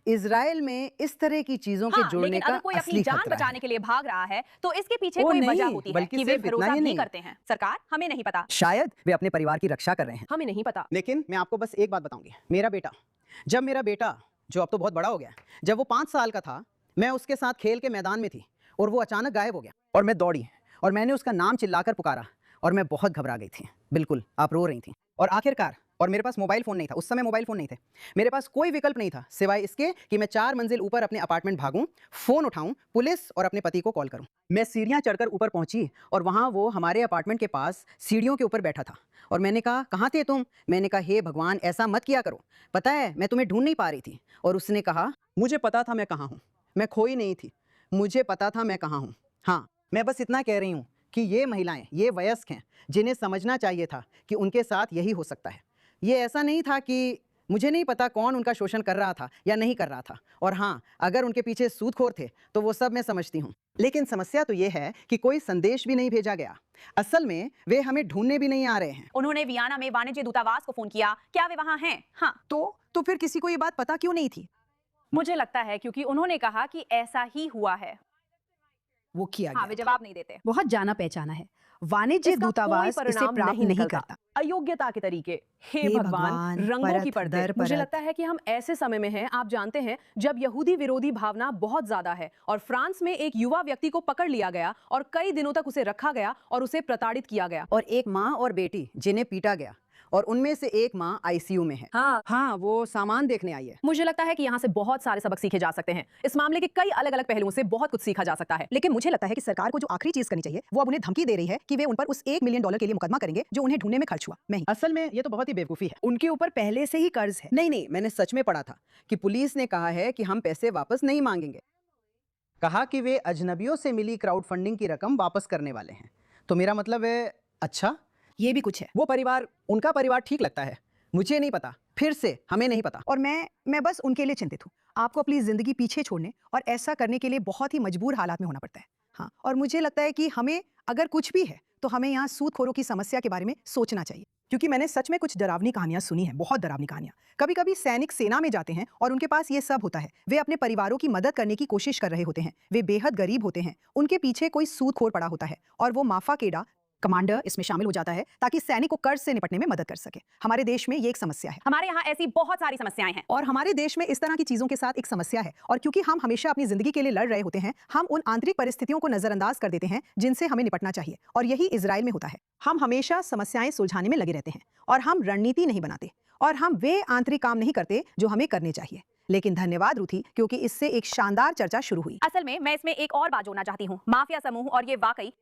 इजराइल में इस तरह की चीजों के हाँ, जोड़ने लेकिन का अगर कोई अपनी असली जान खतरा बचाने है। के लिए भाग रहा है तो इसके पीछे ओ कोई नहीं, वजह होती है बल्कि कि वे सिर्फ इतना भरोसा ही भी नहीं। करते हैं। सरकार, हमें नहीं पता। शायद वे अपने परिवार की रक्षा कर रहे हैं। हमें नहीं पता। लेकिन मैं आपको बस एक बात बताऊंगी, मेरा बेटा जो अब तो बहुत बड़ा हो गया, जब वो 5 साल का था, मैं उसके साथ खेल के मैदान में थी और वो अचानक गायब हो गया और मैं दौड़ी और मैंने उसका नाम चिल्लाकर पुकारा और मैं बहुत घबरा गई थी। बिल्कुल, आप रो रही थी। और आखिरकार, और मेरे पास मोबाइल फ़ोन नहीं था, उस समय मोबाइल फ़ोन नहीं थे, मेरे पास कोई विकल्प नहीं था सिवाय इसके कि मैं 4 मंजिल ऊपर अपने अपार्टमेंट भागूं, फ़ोन उठाऊं, पुलिस और अपने पति को कॉल करूं। मैं सीढ़ियां चढ़कर ऊपर पहुंची और वहां वो हमारे अपार्टमेंट के पास सीढ़ियों के ऊपर बैठा था और मैंने कहा, कहाँ थे तुम? मैंने कहा, हे भगवान, ऐसा मत किया करो, पता है मैं तुम्हें ढूंढ नहीं पा रही थी। और उसने कहा, मुझे पता था मैं कहाँ हूँ, मैं खोई नहीं थी, मुझे पता था मैं कहाँ हूँ। हाँ, मैं बस इतना कह रही हूँ कि ये महिलाएं, ये वयस्क हैं, जिन्हें समझना चाहिए था कि उनके साथ यही हो सकता है। ये ऐसा नहीं था कि मुझे नहीं पता कौन उनका शोषण कर रहा था या नहीं कर रहा था, और हाँ, अगर उनके पीछे सूदखोर थे तो वो सब मैं समझती हूँ। लेकिन समस्या तो ये है कि कोई संदेश भी नहीं भेजा गया। असल में वे हमें ढूंढने भी नहीं आ रहे हैं। उन्होंने वियना में वाणिज्य दूतावास को फोन किया, क्या वे वहां हैं? हाँ, तो फिर किसी को ये बात पता क्यों नहीं थी? मुझे लगता है क्योंकि उन्होंने कहा कि ऐसा ही हुआ है। वो किया हाँ, वे जवाब नहीं देते। बहुत जाना पहचाना है। वाणिज्य इसका कोई दूतावास इसे परिणाम प्राप्त नहीं निकलता। करता। अयोग्यता के तरीके, हे हे भगवान, भगवान, रंगों की परत पर्दे। दर मुझे परत। लगता है कि हम ऐसे समय में हैं, आप जानते हैं, जब यहूदी विरोधी भावना बहुत ज्यादा है और फ्रांस में एक युवा व्यक्ति को पकड़ लिया गया और कई दिनों तक उसे रखा गया और उसे प्रताड़ित किया गया। और एक माँ और बेटी जिन्हें पीटा गया, और उनमें से एक माँ आईसीयू में है। हाँ, वो सामान देखने आई है। मुझे लगता है कि यहाँ से बहुत सारे सबक सीखे जा सकते हैं। इस मामले के कई अलग अलग पहलुओं से बहुत कुछ सीखा जा सकता है। लेकिन मुझे लगता है कि सरकार को जो आखिरी चीज करनी चाहिए, वो अब उन्हें धमकी दे रही है कि वे उन पर उस $1 मिलियन के लिए मुकदमा करेंगे जो उन्हें ढूंढने में खर्च हुआ। नहीं, असल में ये तो बहुत ही बेवकूफ़ी है। उनके ऊपर पहले से ही कर्ज है। नहीं, मैंने सच में पढ़ा था कि पुलिस ने कहा है कि हम पैसे वापस नहीं मांगेंगे। कहा कि वे अजनबियों से मिली क्राउड फंडिंग की रकम वापस करने वाले हैं। तो मेरा मतलब है, अच्छा, ये भी कुछ है। वो परिवार, उनका परिवार ठीक लगता है, मुझे नहीं पता, फिर से हमें नहीं पता। और मैं बस उनके लिए चिंतित हूँ। आपको अपनी जिंदगी पीछे छोड़ने और ऐसा करने के लिए बहुत ही मजबूर हालात में होना पड़ता है। हाँ, और मुझे लगता है कि हमें अगर कुछ भी है तो हमें यहाँ सूदखोरों की समस्या के बारे में सोचना चाहिए, क्योंकि मैंने सच में कुछ डरावनी कहानियां सुनी हैं, बहुत डरावनी कहानियां। कभी कभी सैनिक सेना में जाते हैं और उनके पास ये सब होता है। वे अपने परिवारों की मदद करने की कोशिश कर रहे होते हैं, वे बेहद गरीब होते हैं, उनके पीछे कोई सूदखोर पड़ा होता है और वो माफा केडा कमांडर इसमें शामिल हो जाता है ताकि सैनिक को कर्ज से निपटने में मदद कर सके। हमारे देश में ये एक समस्या है हमारे यहाँ ऐसी बहुत सारी समस्याएं हैं। और हमारे देश में इस तरह की चीजों के साथ एक समस्या है, और क्योंकि हम हमेशा अपनी जिंदगी के लिए लड़ रहे होते हैं, हम उन आंतरिक परिस्थितियों को नजरअंदाज कर देते हैं जिनसे हमें निपटना चाहिए, और यही इजराइल में होता है। हम हमेशा समस्याएं सुलझाने में लगे रहते हैं और हम रणनीति नहीं बनाते और हम वे आंतरिक काम नहीं करते जो हमें करने चाहिए। लेकिन धन्यवाद रूथी, क्योंकि इससे एक शानदार चर्चा शुरू हुई। असल में मैं इसमें एक और बात जोड़ना चाहती हूँ, माफिया समूह, और ये वाकई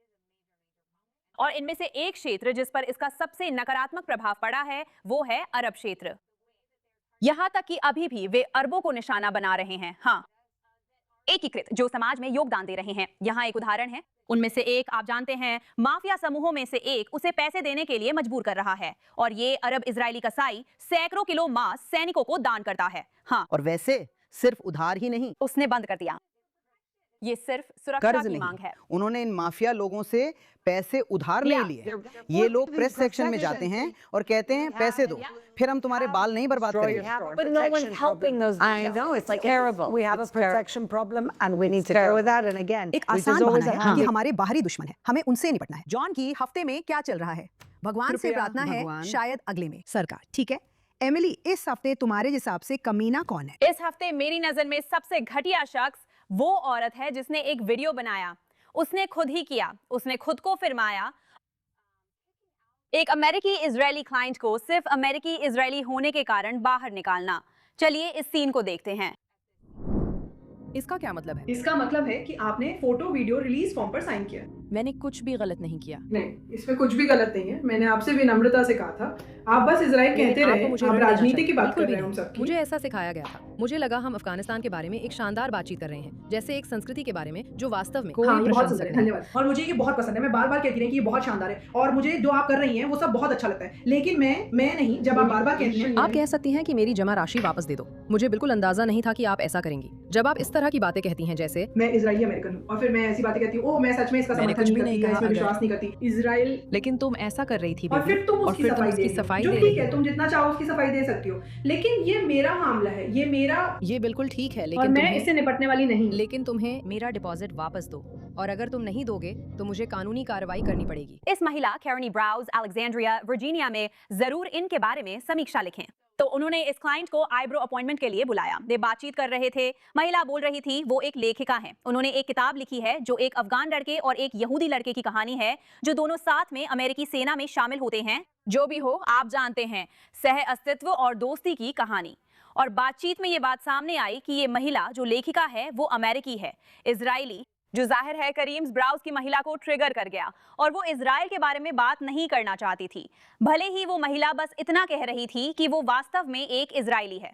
और इनमें से एक क्षेत्र जिस पर इसका सबसे नकारात्मक प्रभाव पड़ा है वो है अरब क्षेत्र। यहां तक कि अभी भी वे अरबों को निशाना बना रहे हैं। हाँ, एकीकृत जो समाज में योगदान दे रहे हैं। यहाँ एक उदाहरण है। उनमें से एक आप जानते हैं, माफिया समूहों में से एक उसे पैसे देने के लिए मजबूर कर रहा है और ये अरब इजरायली कसाई सैकड़ों किलो मांस सैनिकों को दान करता है। हाँ, और वैसे सिर्फ उधार ही नहीं, उसने बंद कर दिया। ये सिर्फ सुरक्षा कर्ज की नहीं, मांग है। उन्होंने इन माफिया लोगों से पैसे उधार ले लिए। ये लोग प्रेस सेक्शन में जाते हैं और कहते हैं पैसे दो, फिर हम तुम्हारे बाल नहीं बर्बाद करेंगे। But no one's helping those. I know, it's like terrible. We have a protection problem and we need to deal with that. And again, एक which आसान is always बहाना a है कि habit. हमारे बाहरी दुश्मन है, हमें उनसे निपटना है। जॉन की हफ्ते में क्या चल रहा है? भगवान से कृपया प्रार्थना है, भगवान। शायद अगले में सरकार। ठीक है एमिली, इस हफ्ते तुम्हारे हिसाब से कमीना कौन है? इस हफ्ते मेरी नजर में सबसे घटिया शख्स वो औरत है जिसने एक वीडियो बनाया। उसने खुद ही किया, उसने खुद को फिल्माया। एक अमेरिकी इजरायली क्लाइंट को सिर्फ अमेरिकी इजरायली होने के कारण बाहर निकालना। चलिए इस सीन को देखते हैं। इसका क्या मतलब है? इसका मतलब है कि आपने फोटो वीडियो रिलीज फॉर्म पर साइन किया। मैंने कुछ भी गलत नहीं किया। नहीं, इसमें कुछ भी गलत नहीं है। मैंने आपसे विनम्रता से कहा था, आप बस इजराइल कहते आपको रहे, मुझे आप ऋण देना राजनीति चाहिए। की बात बिल्कुल कर भी रहे हैं हम नहीं। सबकी। मुझे ऐसा सिखाया गया था। मुझे लगा हम अफगानिस्तान के बारे में एक शानदार बातचीत कर रहे हैं, जैसे एक संस्कृति के बारे में जो वास्तव में कोई हाँ, ये बहुत प्रशंसक सुंदर है, नहीं। धन्यवाद। और मुझे ये बहुत पसंद है। मैं बार बार कहती रही कि ये बहुत शानदार है और मुझे जो आप कर रही हैं वो सब बहुत अच्छा लगता है। लेकिन मैं नहीं, जब आप बार बार कहती हैं। आप कह सकती हैं कि मेरी जमा राशि वापस दे दो। मुझे बिल्कुल अंदाजा नहीं था कि आप ऐसा करेंगी। जब आप इस तरह की बातें कहती हैं जैसे मैं इजरायली अमेरिकन हूँ और फिर मैं ऐसी बातें कहती हूँ, ओह मैं सच में इसका मैंने समर्थन कुछ भी नहीं नहीं करती, कहा इसमें अगर- विश्वास नहीं करती। इजराइल लेकिन तुम ऐसा कर रही थी और बेबी। फिर तुम और उसकी फिर तुम सफाई उसकी दे रही हो। सफाई जो दे ठीक रही है, हो। तुम जितना चाहो उसकी सफाई दे सकती हो, लेकिन ये मेरा मामला है, ये मेरा, ये बिल्कुल ठीक है, और लेकिन मैं तुम्हें इससे निपटने वाली नहीं। लेकिन तुम्हें मेरा डिपॉजिट वापस दो, और अगर तुम नहीं दोगे तो मुझे कानूनी कार्रवाई करनी पड़ेगी। इस महिला कैरनी ब्राउज अलेक्जेंड्रिया वर्जीनिया में जरूर इनके बारे में समीक्षा लिखें। तो उन्होंने इस क्लाइंट को आईब्रो अपॉइंटमेंट के लिए बुलाया। वे बातचीत कर रहे थे। महिला बोल रही थी वो एक लेखिका है। उन्होंने एक किताब लिखी है जो एक अफगान लड़के और एक यहूदी लड़के की कहानी है, जो दोनों साथ में अमेरिकी सेना में शामिल होते हैं। जो भी हो, आप जानते हैं, सह अस्तित्व और दोस्ती की कहानी। और बातचीत में ये बात सामने आई कि ये महिला जो लेखिका है वो अमेरिकी है, इजरायली, जो जाहिर है करीम्स ब्राउज की महिला को ट्रिगर कर गया और वो इजराइल के बारे में बात नहीं करना चाहती थी। भले ही वो महिला बस इतना कह रही थी कि वो वास्तव में एक इजरायली है।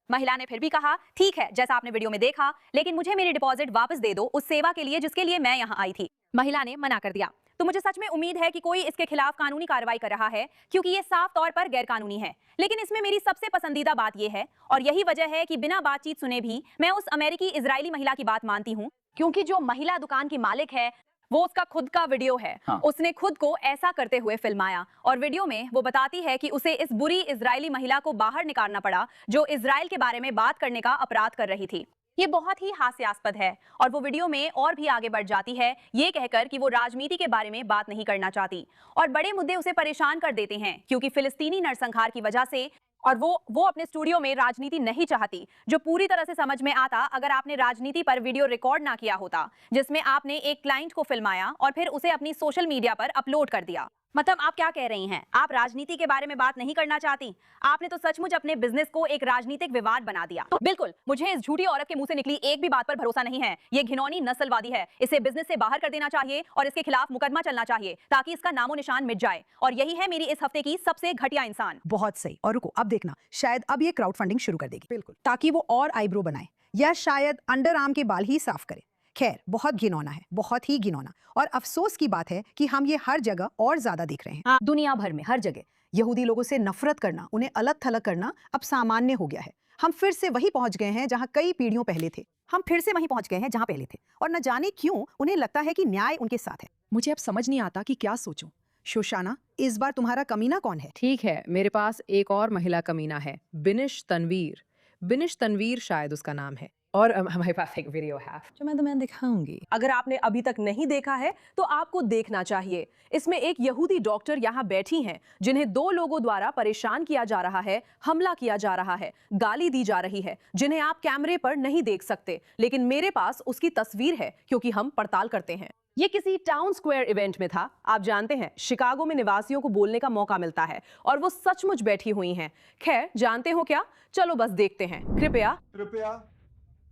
महिला ने फिर भी कहा, ठीक है, जैसा आपने वीडियो में देखा, लेकिन मुझे मेरी डिपॉजिट वापस दे दो उस सेवा के लिए जिसके लिए मैं यहाँ आई थी। महिला ने मना कर दिया। तो मुझे सच में उम्मीद है कि कोई इसके खिलाफ कानूनी कार्रवाई कर रहा है, क्योंकि ये साफ तौर पर गैर कानूनी है। लेकिन इसमें मेरी सबसे पसंदीदा बात यह है, और यही वजह है कि बिना बातचीत सुने भी मैं उस अमेरिकी इजरायली महिला की बात मानती हूँ, क्योंकि जो महिला दुकान की मालिक है वो उसका खुद का वीडियो है। उसने खुद को ऐसा करते हुए फिल्माया और वीडियो में वो बताती है कि उसे इस बुरी इजरायली महिला को बाहर निकालना पड़ा जो इजराइल के बारे में बात करने का अपराध कर रही थी। ये बहुत ही हास्यास्पद है और वो वीडियो में और भी आगे बढ़ जाती है, ये कहकर कि वो राजनीति के बारे में बात नहीं करना चाहती और बड़े मुद्दे उसे परेशान कर देते हैं, क्योंकि फिलिस्तीनी नरसंहार की वजह से, और वो अपने स्टूडियो में राजनीति नहीं चाहती, जो पूरी तरह से समझ में आता अगर आपने राजनीति पर वीडियो रिकॉर्ड ना किया होता, जिसमें आपने एक क्लाइंट को फिल्माया और फिर उसे अपनी सोशल मीडिया पर अपलोड कर दिया। मतलब आप क्या कह रही हैं? आप राजनीति के बारे में बात नहीं करना चाहती? आपने तो सचमुच अपने बिजनेस को एक राजनीतिक विवाद बना दिया। तो बिल्कुल, मुझे इस झूठी औरत के मुंह से निकली एक भी बात पर भरोसा नहीं है। ये घिनौनी नस्लवादी है। इसे बिजनेस से बाहर कर देना चाहिए और इसके खिलाफ मुकदमा चलना चाहिए ताकि इसका नामो निशान मिट जाए। और यही है मेरी इस हफ्ते की सबसे घटिया इंसान। बहुत सही। और रुको, अब देखना, शायद अब ये क्राउड फंडिंग शुरू कर देगी। बिल्कुल, ताकि वो और आईब्रो बनाए या शायद अंडर आर्म के बाल ही साफ करे। खैर, बहुत घिनौना है, बहुत ही घिनौना। और अफसोस की बात है कि हम ये हर जगह और ज्यादा देख रहे हैं। दुनिया भर में हर जगह यहूदी लोगों से नफरत करना, उन्हें अलग थलग करना अब सामान्य हो गया है। हम फिर से वही पहुंच गए हैं जहां कई पीढ़ियों पहले थे। हम फिर से वहीं पहुंच गए हैं जहां पहले थे, और न जाने क्यों उन्हें लगता है कि न्याय उनके साथ है। मुझे अब समझ नहीं आता कि क्या सोचूं। शोशाना, इस बार तुम्हारा कमीना कौन है? ठीक है, मेरे पास एक और महिला कमीना है, बिनिश तनवीर। बिनिश तनवीर शायद उसका नाम है, और हमारे पास एक वीडियो है जो मैं तुम्हें दिखाऊंगी। अगर आपने अभी तक नहीं देखा है तो आपको देखना चाहिए। इसमें एक यहूदी डॉक्टर यहाँ बैठी हैं जिन्हें दो लोगों द्वारा परेशान किया जा रहा है, हमला किया जा रहा है, गाली दी जा रही है, जिन्हें आप कैमरे पर नहीं देख सकते, लेकिन मेरे पास उसकी तस्वीर है क्योंकि हम पड़ताल करते हैं। ये किसी टाउन स्क्वायर इवेंट में था। आप जानते हैं, शिकागो में निवासियों को बोलने का मौका मिलता है और वो सचमुच बैठी हुई हैं। खैर, जानते हो क्या? चलो बस देखते हैं। कृपया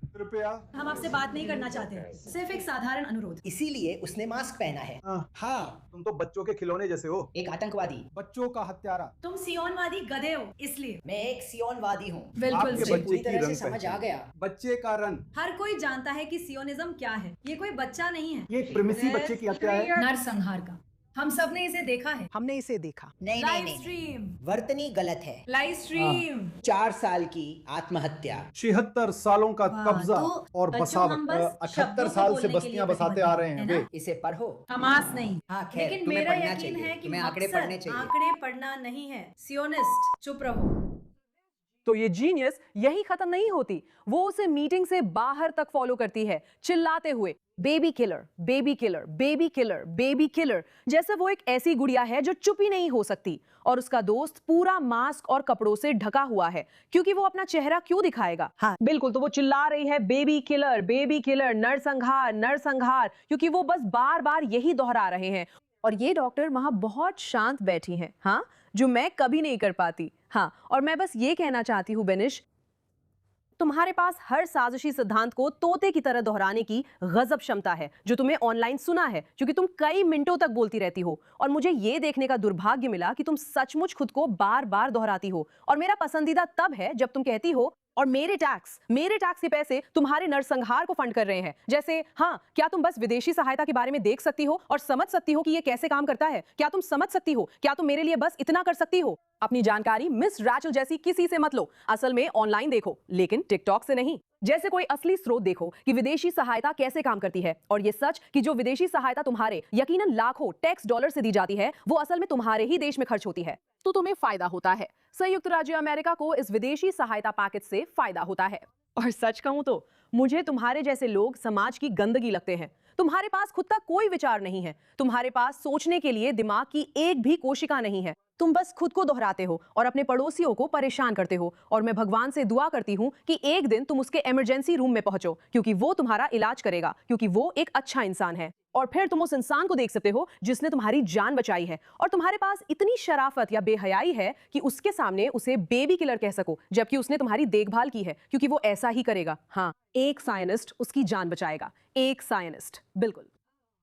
कृपया। हम आपसे बात नहीं करना चाहते, सिर्फ एक साधारण अनुरोध। इसीलिए उसने मास्क पहना है। हाँ, तुम तो बच्चों के खिलौने जैसे हो। एक आतंकवादी। बच्चों का हत्यारा। तुम सियोनवादी गधे हो, इसलिए। मैं एक सियोनवादी हूँ। बिल्कुल आपके सही। बच्चे पूरी की तरह से रंग समझ पहचान। आ गया। बच्चे का रंग। हर कोई जानता है कि सियोनिज्म क्या है। ये कोई बच्चा नहीं है, ये प्रेमिसी बच्चे की हत्या है। नरसंहार का। हम सब ने इसे देखा है। हमने इसे देखा। नहीं लाइव नहीं नहीं, स्ट्रीम, वर्तनी गलत है। Live stream. 4 साल की आत्महत्या। 76 सालों का वाह, कब्जा तो और बच्चों, बसावट। हम बस 78 शब्दों को साल से बोलने के बस्तियां लिए बसाते आ रहे हैं प्रतिबद्ध वे। हैं इसे पढ़ो। हमास नहीं। हाँ खैर, लेकिन तुम्हें मेरा पढ़ना यकीन चाहिए। है कि तुम्हें आंकड़े मकसद पढ़ने चाहिए। आंकड़े पढ़ना नहीं है। सियोनिस्ट, चुप रहो। तो ये जीनियस यही खत्म नहीं होती, वो उसे मीटिंग से बाहर तक फॉलो करती है, चिल्लाते हुए baby killer, baby killer, baby killer, baby killer, जैसे वो एक ऐसी गुड़िया है जो चुप ही नहीं हो सकती। और उसका दोस्त पूरा मास्क और कपड़ों से ढका हुआ है, क्योंकि वो अपना चेहरा क्यों दिखाएगा। हाँ बिल्कुल, तो वो चिल्ला रही है बेबी किलर, नरसंहार, नरसंहार, क्योंकि वो बस बार बार यही दोहरा रहे हैं। और ये डॉक्टर वहां बहुत शांत बैठी हैं, हाँ, जो मैं कभी नहीं कर पाती। हाँ, और मैं बस ये कहना चाहती हूँ बेनिश, तुम्हारे पास हर साजिशी सिद्धांत को तोते की तरह दोहराने की गजब क्षमता है, जो तुम्हें ऑनलाइन सुना है, क्योंकि तुम कई मिनटों तक बोलती रहती हो। और मुझे ये देखने का दुर्भाग्य मिला कि तुम सचमुच खुद को बार बार दोहराती हो। और मेरा पसंदीदा तब है जब तुम कहती हो, और मेरे टैक्स के पैसे तुम्हारे नरसंहार को फंड कर रहे हैं। जैसे हाँ, क्या तुम बस विदेशी सहायता के बारे में देख सकती हो और समझ सकती हो कि ये कैसे काम करता है? क्या तुम समझ सकती हो? क्या तुम मेरे लिए बस इतना कर सकती हो? अपनी जानकारी मिस रैचल जैसी किसी से मत लो। असल में ऑनलाइन देखो, लेकिन टिकटॉक से नहीं। जैसे कोई असली स्रोत देखो कि विदेशी सहायता कैसे काम करती है। और ये सच कि जो विदेशी सहायता तुम्हारे यकीनन लाखों टैक्स डॉलर से दी जाती है, वो असल में तुम्हारे ही देश में खर्च होती है, तो तुम्हें फायदा होता है। संयुक्त राज्य अमेरिका को इस विदेशी सहायता पैकेज से फायदा होता है। और सच कहूं तो मुझे तुम्हारे जैसे लोग समाज की गंदगी लगते हैं। तुम्हारे पास खुद का कोई विचार नहीं है, तुम्हारे पास सोचने के लिए दिमाग की एक भी कोशिका नहीं है। तुम बस खुद को दोहराते हो और अपने पड़ोसियों को परेशान करते हो। और मैं भगवान से दुआ करती हूँ कि एक दिन तुम उसके इमरजेंसी रूम में पहुंचो, क्योंकि वो तुम्हारा इलाज करेगा, क्योंकि वो एक अच्छा इंसान है। और फिर तुम उस इंसान को देख सकते हो जिसने तुम्हारी जान बचाई है, और तुम्हारे पास इतनी शराफत या बेहयाई है कि उसके सामने उसे बेबी किलर कह सको, जबकि उसने तुम्हारी देखभाल की है, क्योंकि वो ऐसा ही करेगा। हाँ, एक साइंटिस्ट उसकी जान बचाएगा, एक साइंटिस्ट, बिल्कुल।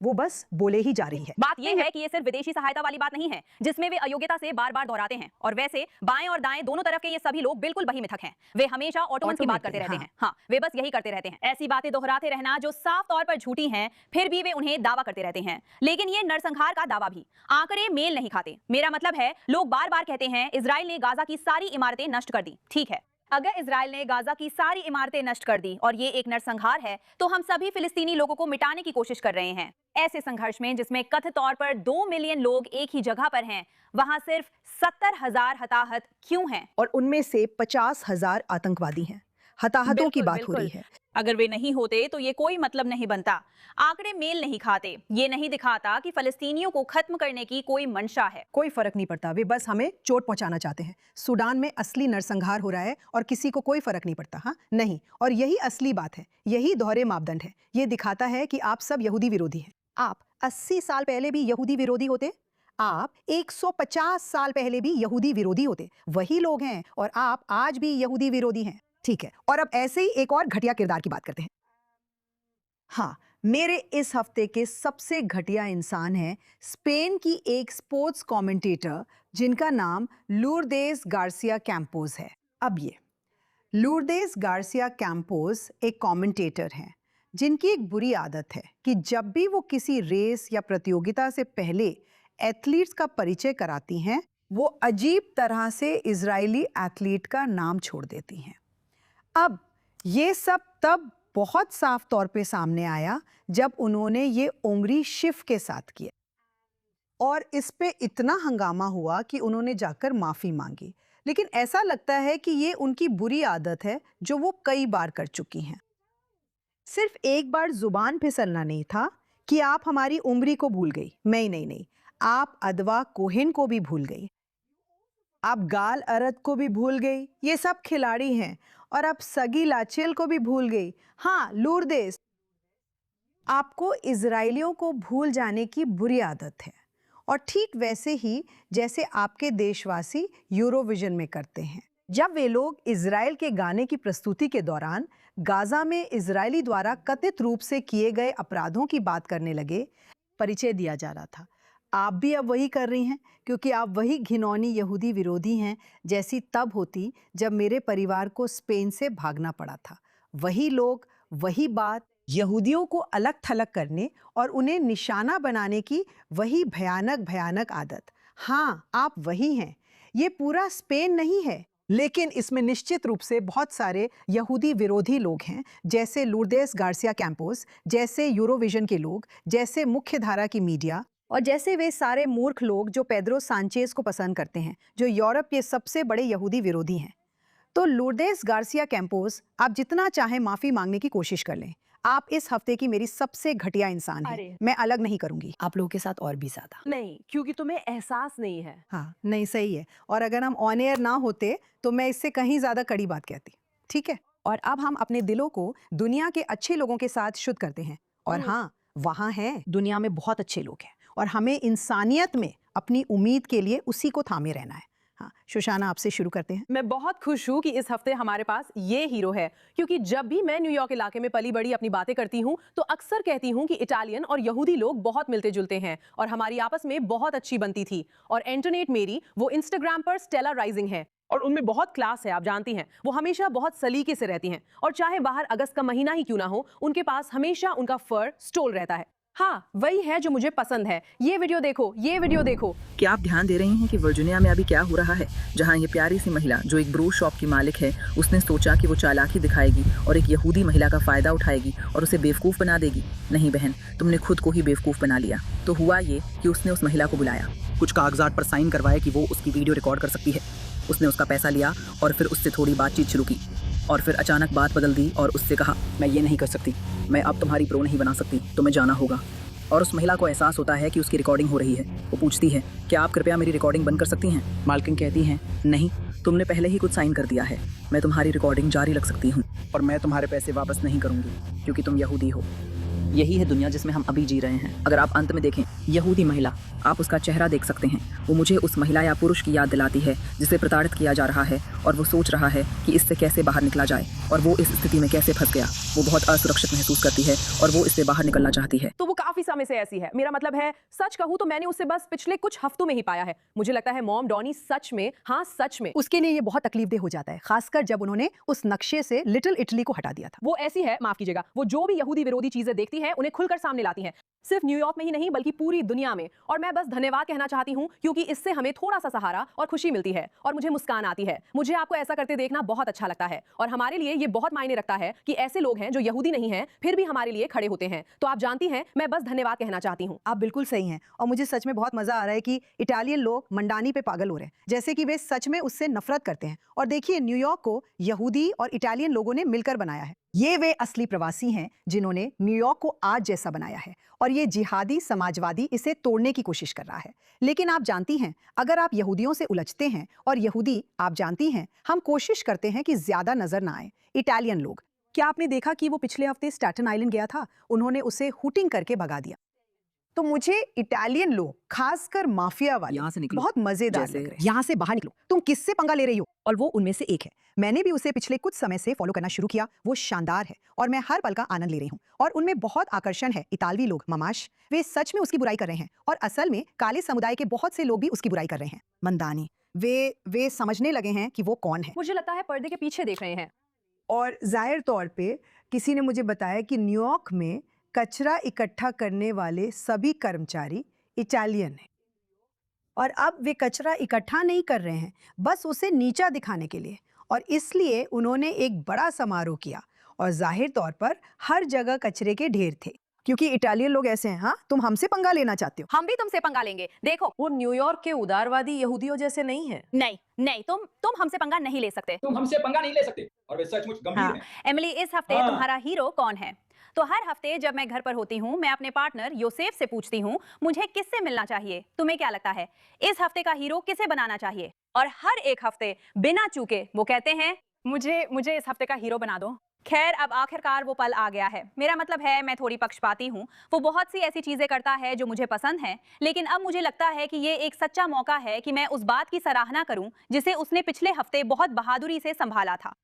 वो बस बोले ही जा रही है। बात यह है कि ये सिर्फ विदेशी सहायता वाली बात नहीं है, जिसमें वे अयोग्यता से बार बार दोहराते हैं। और वैसे बाएं और दाएं दोनों तरफ के ये सभी लोग बिल्कुल वही मिथक हैं। वे हमेशा ऑटोमन्स की बात करते रहते हैं। हाँ, वे बस यही करते रहते हैं, ऐसी बातें दोहराते रहना जो साफ तौर पर झूठी हैं, फिर भी वे उन्हें दावा करते रहते हैं। लेकिन ये नरसंहार का दावा भी आंकड़े मेल नहीं खाते। मेरा मतलब है, लोग बार बार कहते हैं इजराइल ने गाजा की सारी इमारतें नष्ट कर दी। ठीक है, अगर इजराइल ने गाजा की सारी इमारतें नष्ट कर दी और ये एक नरसंहार है, तो हम सभी फिलिस्तीनी लोगों को मिटाने की कोशिश कर रहे हैं। ऐसे संघर्ष में जिसमें कथित तौर पर 2 मिलियन लोग एक ही जगह पर हैं, वहां सिर्फ 70,000 हताहत क्यों हैं? और उनमें से 50,000 आतंकवादी हैं। हताहतों की बात हो रही है। अगर वे नहीं होते तो ये कोई मतलब नहीं बनता। आंकड़े मेल नहीं खाते। ये नहीं दिखाता कि फलस्तीनियों को खत्म करने की कोई मंशा है। कोई फर्क नहीं पड़ता, वे बस हमें चोट पहुंचाना चाहते हैं। सूडान में असली नरसंहार हो रहा है और किसी को कोई फर्क नहीं पड़ता। हाँ नहीं, और यही असली बात है, यही दोहरे मापदंड है। ये दिखाता है कि आप सब यहूदी विरोधी हैं। आप 80 साल पहले भी यहूदी विरोधी होते, आप 150 साल पहले भी यहूदी विरोधी होते। वही लोग हैं और आप आज भी यहूदी विरोधी हैं। ठीक है, और अब ऐसे ही एक और घटिया किरदार की बात करते हैं। हाँ, मेरे इस हफ्ते के सबसे घटिया इंसान है स्पेन की एक स्पोर्ट्स कमेंटेटर जिनका नाम लूर्देस गार्सिया कैंपोस है। अब ये लूर्देस गार्सिया कैंपोस एक कमेंटेटर हैं जिनकी एक बुरी आदत है कि जब भी वो किसी रेस या प्रतियोगिता से पहले एथलीट्स का परिचय कराती हैं, वो अजीब तरह से इजरायली एथलीट का नाम छोड़ देती हैं। अब ये सब तब बहुत साफ तौर पे सामने आया जब उन्होंने ये उंगली शिफ के साथ किया, और इस पे इतना हंगामा हुआ कि उन्होंने जाकर माफी मांगी। लेकिन ऐसा लगता है कि ये उनकी बुरी आदत है जो वो कई बार कर चुकी हैं। सिर्फ एक बार जुबान फिसलना नहीं था कि आप हमारी उम्री को भूल गई। नहीं, आप अदवा कोहेन को भी भूल गई, आप गाल अरद को भी भूल गई। ये सब खिलाड़ी हैं। और अब सगी लाचेल को भी भूल गई। हाँ, लूर्देस, आपको इजरायलियों को भूल जाने की बुरी आदत है, और ठीक वैसे ही जैसे आपके देशवासी यूरोविजन में करते हैं। जब वे लोग इजराइल के गाने की प्रस्तुति के दौरान गाजा में इजरायली द्वारा कथित रूप से किए गए अपराधों की बात करने लगे, परिचय दिया जा रहा था। आप भी अब वही कर रही हैं, क्योंकि आप वही घिनौनी यहूदी विरोधी हैं जैसी तब होती जब मेरे परिवार को स्पेन से भागना पड़ा था। वही लोग, वही बात, यहूदियों को अलग थलग करने और उन्हें निशाना बनाने की वही भयानक भयानक आदत। हाँ, आप वही हैं। ये पूरा स्पेन नहीं है, लेकिन इसमें निश्चित रूप से बहुत सारे यहूदी विरोधी लोग हैं, जैसे लूर्देस गार्सिया कैंपोस, जैसे यूरोविजन के लोग, जैसे मुख्य धारा की मीडिया, और जैसे वे सारे मूर्ख लोग जो पेड्रो सांचेज को पसंद करते हैं, जो यूरोप के सबसे बड़े यहूदी विरोधी हैं। तो लूर्देस गार्सिया कैंपोस, आप जितना चाहे माफी मांगने की कोशिश कर लें। आप इस हफ्ते की मेरी सबसे घटिया इंसान हैं। मैं अलग नहीं करूंगी आप लोगों के साथ और भी ज्यादा। नहीं, क्योंकि तुम्हें एहसास नहीं है। हाँ, नहीं, सही है। और अगर हम ऑन एयर ना होते तो मैं इससे कहीं ज्यादा कड़ी बात कहती। ठीक है, और अब हम अपने दिलों को दुनिया के अच्छे लोगों के साथ शुद्ध करते हैं। और हाँ, वहाँ हैं, दुनिया में बहुत अच्छे लोग हैं, और हमें इंसानियत में अपनी उम्मीद के लिए उसी को थामे रहना है। हाँ, शुशाना, आपसे शुरू करते हैं। मैं बहुत खुश हूँ कि इस हफ्ते हमारे पास ये हीरो है, क्योंकि जब भी मैं न्यूयॉर्क इलाके में पली बड़ी अपनी बातें करती हूँ तो अक्सर कहती हूँ कि इटालियन और यहूदी लोग बहुत मिलते जुलते हैं और हमारी आपस में बहुत अच्छी बनती थी। और एंटरनेट मेरी, वो इंस्टाग्राम पर स्टेला राइजिंग है और उनमें बहुत क्लास है, आप जानती हैं। वो हमेशा बहुत सलीके से रहती हैं और चाहे बाहर अगस्त का महीना ही क्यों ना हो, उनके पास हमेशा उनका फर स्टोल रहता है। हाँ, वही है जो मुझे पसंद है। ये वीडियो देखो, ये वीडियो देखो। क्या आप ध्यान दे रही हैं कि वर्जीनिया में अभी क्या हो रहा है, जहां ये प्यारी सी महिला जो एक ब्रू शॉप की मालिक है, उसने सोचा कि वो चालाकी दिखाएगी और एक यहूदी महिला का फायदा उठाएगी और उसे बेवकूफ़ बना देगी। नहीं बहन, तुमने खुद को ही बेवकूफ़ बना लिया। तो हुआ ये कि उसने उस महिला को बुलाया, कुछ कागजात पर साइन करवाए कि वो उसकी वीडियो रिकॉर्ड कर सकती है। उसने उसका पैसा लिया और फिर उससे थोड़ी बातचीत शुरू की और फिर अचानक बात बदल दी और उससे कहा, मैं ये नहीं कर सकती, मैं अब तुम्हारी प्रो नहीं बना सकती, तुम्हें जाना होगा। और उस महिला को एहसास होता है कि उसकी रिकॉर्डिंग हो रही है। वो पूछती है, क्या आप कृपया मेरी रिकॉर्डिंग बंद कर सकती हैं? मालकिन कहती हैं, नहीं, तुमने पहले ही कुछ साइन कर दिया है, मैं तुम्हारी रिकॉर्डिंग जारी रख सकती हूँ और मैं तुम्हारे पैसे वापस नहीं करूँगी क्योंकि तुम यहूदी हो। यही है दुनिया जिसमें हम अभी जी रहे हैं। अगर आप अंत में देखें, यहूदी महिला, आप उसका चेहरा देख सकते हैं। वो मुझे उस महिला या पुरुष की याद दिलाती है जिसे प्रताड़ित किया जा रहा है और वो सोच रहा है कि इससे कैसे बाहर निकला जाए और वो इस स्थिति में कैसे फंस गया। वो बहुत असुरक्षित महसूस करती है और वो इससे बाहर निकलना चाहती है। तो वो काफी समय से ऐसी है। मेरा मतलब है, सच कहूँ तो मैंने उसे बस पिछले कुछ हफ्तों में ही पाया है। मुझे लगता है मॉम डॉनी सच में, हाँ सच में, उसके लिए ये बहुत तकलीफदेह हो जाता है, खासकर जब उन्होंने उस नक्शे से लिटिल इटली को हटा दिया था। वो ऐसी है, माफ कीजिएगा, वो जो भी यहूदी विरोधी चीजें देखती है उन्हें खुलकर सामने लाती है, सिर्फ न्यूयॉर्क में ही नहीं बल्कि पूरी दुनिया में। और मैं बस धन्यवाद कहना चाहती हूँ, क्योंकि इससे हमें थोड़ा सा सहारा और खुशी मिलती है और मुझे मुस्कान आती है। मुझे आपको ऐसा करते देखना बहुत अच्छा लगता है और हमारे लिए ये बहुत मायने रखता है कि ऐसे लोग हैं जो यहूदी नहीं हैं फिर भी हमारे लिए खड़े होते हैं। तो आप जानती हैं, मैं बस धन्यवाद कहना चाहती हूँ। आप बिल्कुल सही हैं और मुझे सच में बहुत मजा आ रहा है कि इटालियन लोग मंडानी पे पागल हो रहे हैं, जैसे कि वे सच में उससे नफरत करते हैं। और देखिए, न्यूयॉर्क को यहूदी और इटालियन लोगों ने मिलकर बनाया है। ये वे असली प्रवासी हैं जिन्होंने न्यूयॉर्क को आज जैसा बनाया है और ये जिहादी समाजवादी इसे तोड़ने की कोशिश कर रहा है। लेकिन आप जानती हैं, अगर आप यहूदियों से उलझते हैं और यहूदी, आप जानती हैं, हम कोशिश करते हैं कि ज्यादा नजर ना आए। इटालियन लोग, क्या आपने देखा कि वो पिछले हफ्ते स्टैटन आइलैंड गया था? उन्होंने उसे हुटिंग करके भगा दिया। तो मुझे इटालियन लोग, खासकर माफिया वाले, यहाँ से निकलो, बहुत मजेदार जैसे- लग रहे हैं। यहाँ से बाहर निकलो, तुम किससे पंगा ले रही हो? और वो उनमें से एक है। मैंने भी उसे पिछले कुछ समय से फॉलो करना शुरू किया। वो शानदार है और मैं हर पल का आनंद ले रही हूँ और उनमें बहुत आकर्षण है। इतालवी लोग, ममाश, वे सच में उसकी बुराई कर रहे हैं और असल में काले समुदाय के बहुत से लोग भी उसकी बुराई कर रहे हैं। मंदानी, वे समझने लगे हैं कि वो कौन है। मुझे लगता है पर्दे के पीछे देख रहे हैं। और जाहिर तौर पे किसी ने मुझे बताया कि न्यूयॉर्क में कचरा इकट्ठा करने वाले सभी कर्मचारी इटालियन हैं और अब वे कचरा इकट्ठा नहीं कर रहे हैं, बस उसे नीचा दिखाने के लिए। और इसलिए उन्होंने एक बड़ा समारोह किया और जाहिर तौर पर हर जगह कचरे के ढेर थे, क्योंकि इटालियन लोग ऐसे हैं। हाँ, तुम हमसे पंगा लेना चाहते हो? हम भी तुमसे पंगा लेंगे। देखो, वो न्यूयॉर्क के उदारवादी यहूदियों जैसे नहीं है। नहीं, तुम हमसे पंगा नहीं ले सकते। तुम हमसे पंगा नहीं ले सकते और वे सचमुच गंभीर हाँ, हैं। एमिली, इस हफ्ते हाँ। तुम्हारा हीरो कौन है? तो हर हफ्ते जब मैं घर पर होती हूँ, मैं अपने पार्टनर योसेफ से पूछती हूँ, मुझे किससे मिलना चाहिए? तुम्हें क्या लगता है, इस हफ्ते का हीरो किसे बनाना चाहिए? और हर एक हफ्ते बिना चूके वो कहते हैं, मुझे इस हफ्ते का हीरो बना दो। खैर अब आखिरकार वो पल आ गया है। मेरा मतलब है मैं थोड़ी पक्षपाती हूँ। वो बहुत सी ऐसी चीजें करता है जो मुझे पसंद हैं, लेकिन अब मुझे लगता है कि ये एक सच्चा मौका है कि मैं उस बात की सराहना करूं जिसे उसने पिछले हफ्ते बहुत बहादुरी से संभाला था।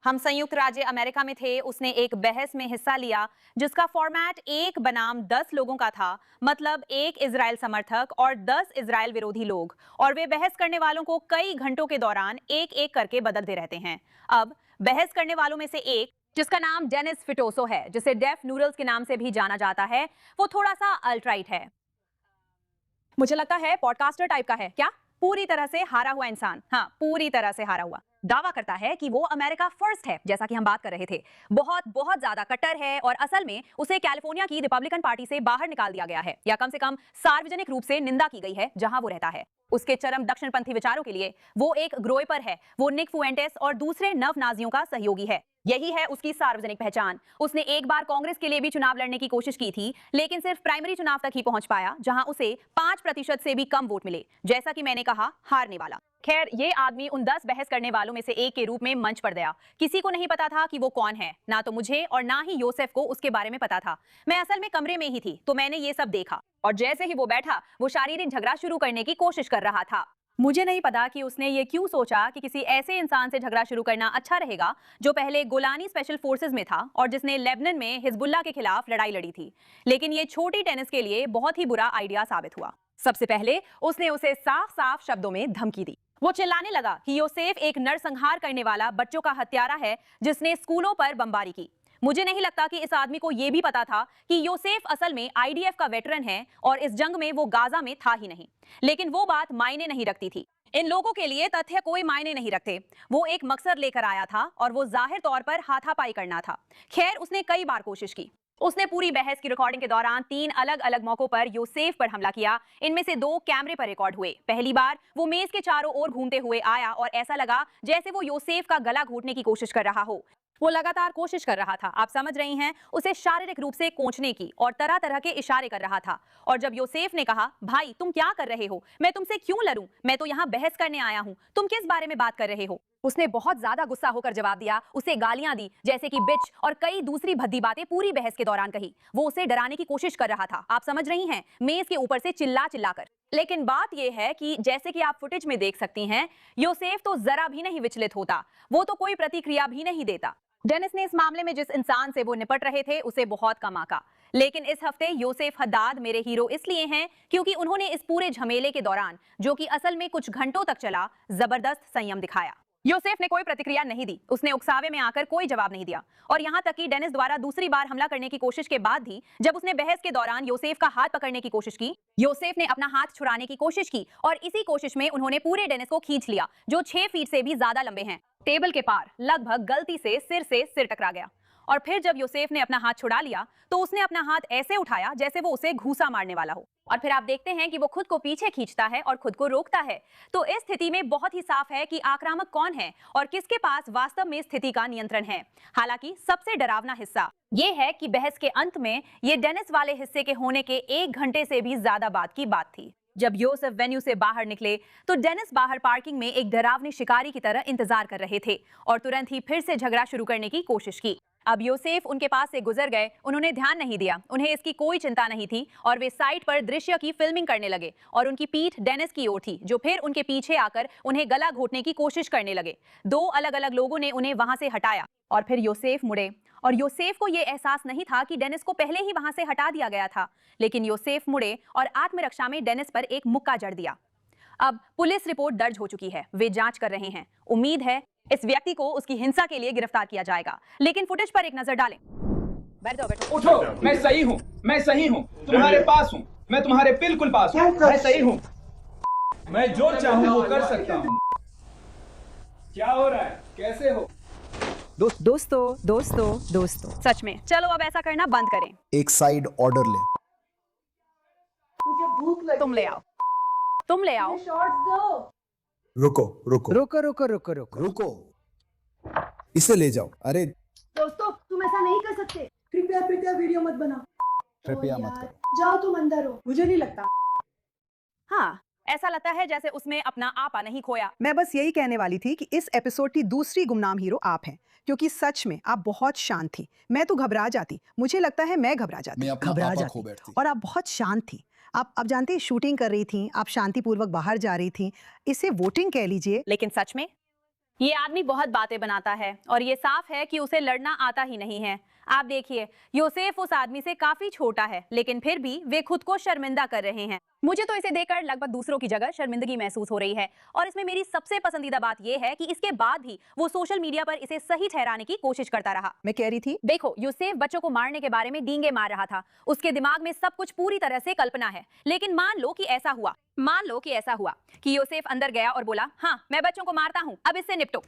हम संयुक्त राज्य अमेरिका में थे। उसने एक बहस में हिस्सा लिया जिसका फॉर्मेट 1 बनाम 10 लोगों का था, मतलब 1 इजराइल समर्थक और 10 इजराइल विरोधी लोग, और वे बहस करने वालों को कई घंटों के दौरान एक एक करके बदलते रहते हैं। अब बहस करने वालों में से एक, जिसका नाम डेनिस फिटोसो है, जिसे डेफ नूडल्स के नाम से भी जाना जाता है, वो थोड़ा सा अल्ट्राइट है। मुझे लगता है पॉडकास्टर टाइप का है। क्या? पूरी तरह से हारा हुआ इंसान। हाँ, पूरी तरह से हारा हुआ। दावा करता है कि वो अमेरिका फर्स्ट है, जैसा कि हम बात कर रहे थे। बहुत बहुत ज्यादा कट्टर है और असल में उसे कैलिफोर्निया की रिपब्लिकन पार्टी से बाहर निकाल दिया गया है, या कम से कम सार्वजनिक रूप से निंदा की गई है जहां वो रहता है। उसके चरम दक्षिणपंथी विचारों के लिए वो एक ग्रोइपर है। वो निक फुएंटेस और दूसरे नव नाजियों का सहयोगी है। यही है उसकी सार्वजनिक पहचान। उसने एक बार कांग्रेस के लिए भी चुनाव लड़ने की कोशिश की थी, लेकिन सिर्फ प्राइमरी चुनाव तक ही पहुंच पाया, जहां उसे 5% से भी कम वोट मिले। जैसा कि मैंने कहा, हारने वाला। खैर, ये आदमी उन 10 बहस करने वालों में से एक के रूप में मंच पर गया। किसी को नहीं पता था कि वो कौन है, ना तो मुझे और ना ही योसेफ को उसके बारे में पता था। मैं असल में कमरे में ही थी, तो मैंने ये सब देखा, और जैसे ही वो बैठा, वो शारीरिक झगड़ा शुरू करने की कोशिश कर रहा था। मुझे नहीं पता कि उसने ये क्यों सोचा कि किसी ऐसे इंसान से झगड़ा शुरू करना अच्छा रहेगा जो पहले गोलानी स्पेशल फोर्सेस में था और जिसने लेबनान में हिजबुल्लाह के खिलाफ लड़ाई लड़ी थी। लेकिन ये छोटी टेनिस के लिए बहुत ही बुरा आइडिया साबित हुआ। सबसे पहले उसने उसे साफ साफ शब्दों में धमकी दी। वो चिल्लाने लगा कि योसेफ एक नरसंहार करने वाला बच्चों का हत्यारा है जिसने स्कूलों पर बमबारी की। मुझे नहीं लगता कि इस आदमी को यह भी पता था कि योसेफ असल में आईडीएफ का वेटरन है और इस जंग में वो गाजा में था ही नहीं। लेकिन वो बात मायने नहीं रखती थी। इन लोगों के लिए तथ्य कोई मायने नहीं रखते। वो एक मकसद लेकर आया था और वो जाहिर तौर पर हाथापाई करना था। खैर, उसने कई बार कोशिश की। उसने पूरी बहस की रिकॉर्डिंग के दौरान 3 अलग अलग मौकों पर योसेफ पर हमला किया। इनमें से 2 कैमरे पर रिकॉर्ड हुए। पहली बार वो मेज के चारों ओर घूमते हुए आया और ऐसा लगा जैसे वो योसेफ का गला घोटने की कोशिश कर रहा हो। वो लगातार कोशिश कर रहा था, आप समझ रही हैं, उसे शारीरिक रूप से कोंचने की, और तरह तरह के इशारे कर रहा था। और जब योसेफ ने कहा, भाई तुम क्या कर रहे हो, मैं तुमसे क्यों लड़ूं, मैं तो यहाँ बहस करने आया हूँ, तुम किस बारे में बात कर रहे हो, उसने बहुत ज्यादा गुस्सा होकर जवाब दिया। उसे गालियां दी, जैसे कि बिच, और कई दूसरी भद्दी बातें पूरी बहस के दौरान कही। वो उसे डराने की कोशिश कर रहा था, आप समझ रही हैं, मेज के ऊपर से चिल्ला चिल्ला कर। लेकिन बात यह है कि जैसे कि आप फुटेज में देख सकती हैं, योसेफ तो जरा भी नहीं विचलित होता। वो तो कोई प्रतिक्रिया भी नहीं देता। डेनिस ने इस मामले में जिस इंसान से वो निपट रहे थे उसे बहुत कम आंका। लेकिन इस हफ्ते योसेफ हद्दाद मेरे हीरो इसलिए हैं क्योंकि उन्होंने इस पूरे झमेले के दौरान, जो कि असल में कुछ घंटों तक चला, जबरदस्त संयम दिखाया। योसेफ ने कोई प्रतिक्रिया नहीं दी। उसने उकसावे में आकर कोई जवाब नहीं दिया। और यहाँ तक कि डेनिस द्वारा दूसरी बार हमला करने की कोशिश के बाद भी, जब उसने बहस के दौरान योसेफ का हाथ पकड़ने की कोशिश की, योसेफ ने अपना हाथ छुड़ाने की कोशिश की, और इसी कोशिश में उन्होंने पूरे डेनिस को खींच लिया, जो 6 फीट से भी ज्यादा लंबे हैं। टेबल के पार लगभग गलती से सिर टकरा गया। और फिर जब योसेफ ने अपना हाथ छुड़ा लिया तो उसने अपना हाथ ऐसे उठाया जैसे वो उसे घूसा मारने वाला हो। और फिर आप देखते हैं कि वो खुद को पीछे खींचता है और खुद को रोकता है। तो इस स्थिति में बहुत ही साफ है कि आक्रामक कौन है और किसके पास वास्तव में स्थिति का नियंत्रण है। हालांकि सबसे डरावना हिस्सा ये है कि बहस के अंत में ये डेनिस वाले हिस्से के होने के 1 घंटे से भी ज्यादा बाद की बात थी। जब योसेफ वेन्यू से बाहर निकले तो डेनिस बाहर पार्किंग में एक डरावने शिकारी की तरह इंतजार कर रहे थे और तुरंत ही फिर से झगड़ा शुरू करने की कोशिश की। अब योसेफ उनके पास से गुजर गए, उन्होंने ध्यान नहीं दिया, उन्हें इसकी कोई चिंता नहीं थी और वे साइट पर दृश्य की फिल्मिंग करने लगे और उनकी पीठ डेनिस की ओर थी, जो फिर उनके पीछे आकर उन्हें गला घोटने की कोशिश करने लगे। 2 अलग अलग लोगों ने उन्हें वहां से हटाया और फिर योसेफ मुड़े और योसेफ को यह एहसास नहीं था कि डेनिस को पहले ही वहां से हटा दिया गया था। लेकिन योसेफ मुड़े और आत्मरक्षा में डेनिस पर एक मुक्का जड़ दिया। अब पुलिस रिपोर्ट दर्ज हो चुकी है, वे जांच कर रहे हैं। उम्मीद है इस व्यक्ति को उसकी हिंसा के लिए गिरफ्तार किया जाएगा। लेकिन फुटेज पर एक नजर डालें। बैठ जाओ। उठो, मैं सही हूँ, मैं सही हूँ, तुम्हारे पास हूँ, मैं तुम्हारे बिल्कुल पास हूँ, मैं सही हूँ, मैं जो चाहूँ वो कर सकता हूँ। क्या हो रहा है, कैसे हो? दोस्तों सच में, चलो अब ऐसा करना बंद करें। एक साइड ऑर्डर ले। मुझे भूख लगी। तुम ले आओ। शॉर्ट्स दो। रुको, इसे ले जाओ। अरे दोस्तों, तुम ऐसा नहीं कर सकते। कृपया वीडियो मत बनाओ। कृपया मत यार, जाओ तुम अंदर हो। मुझे नहीं लगता। हाँ, ऐसा लगता है जैसे उसमें अपना आपा नहीं खोया। मैं बस यही कहने वाली थी कि इस एपिसोड की दूसरी गुमनाम हीरो आप हैं, क्योंकि सच में आप बहुत शांत थी। मैं तो घबरा जाती, मुझे लगता है मैं घबरा जाती, घबरा जाती, और आप बहुत शांत थी। आप जानते हैं, शूटिंग कर रही थी, आप शांतिपूर्वक बाहर जा रही थी, इसे वोटिंग कह लीजिए। लेकिन सच में ये आदमी बहुत बातें बनाता है और ये साफ है कि उसे लड़ना आता ही नहीं है। आप देखिए, योसेफ उस आदमी से काफी छोटा है, लेकिन फिर भी वे खुद को शर्मिंदा कर रहे हैं। मुझे तो इसे देखकर लगभग दूसरों की जगह शर्मिंदगी महसूस हो रही है। और इसमें मेरी सबसे पसंदीदा बात यह है कि इसके बाद भी वो सोशल मीडिया पर इसे सही ठहराने की कोशिश करता रहा। मैं कह रही थी, देखो, योसेफ बच्चों को मारने के बारे में डींगे मार रहा था। उसके दिमाग में सब कुछ पूरी तरह से कल्पना है। लेकिन मान लो कि ऐसा हुआ कि योसेफ अंदर गया और बोला, हाँ मैं बच्चों को मारता हूँ, अब इससे निपटो।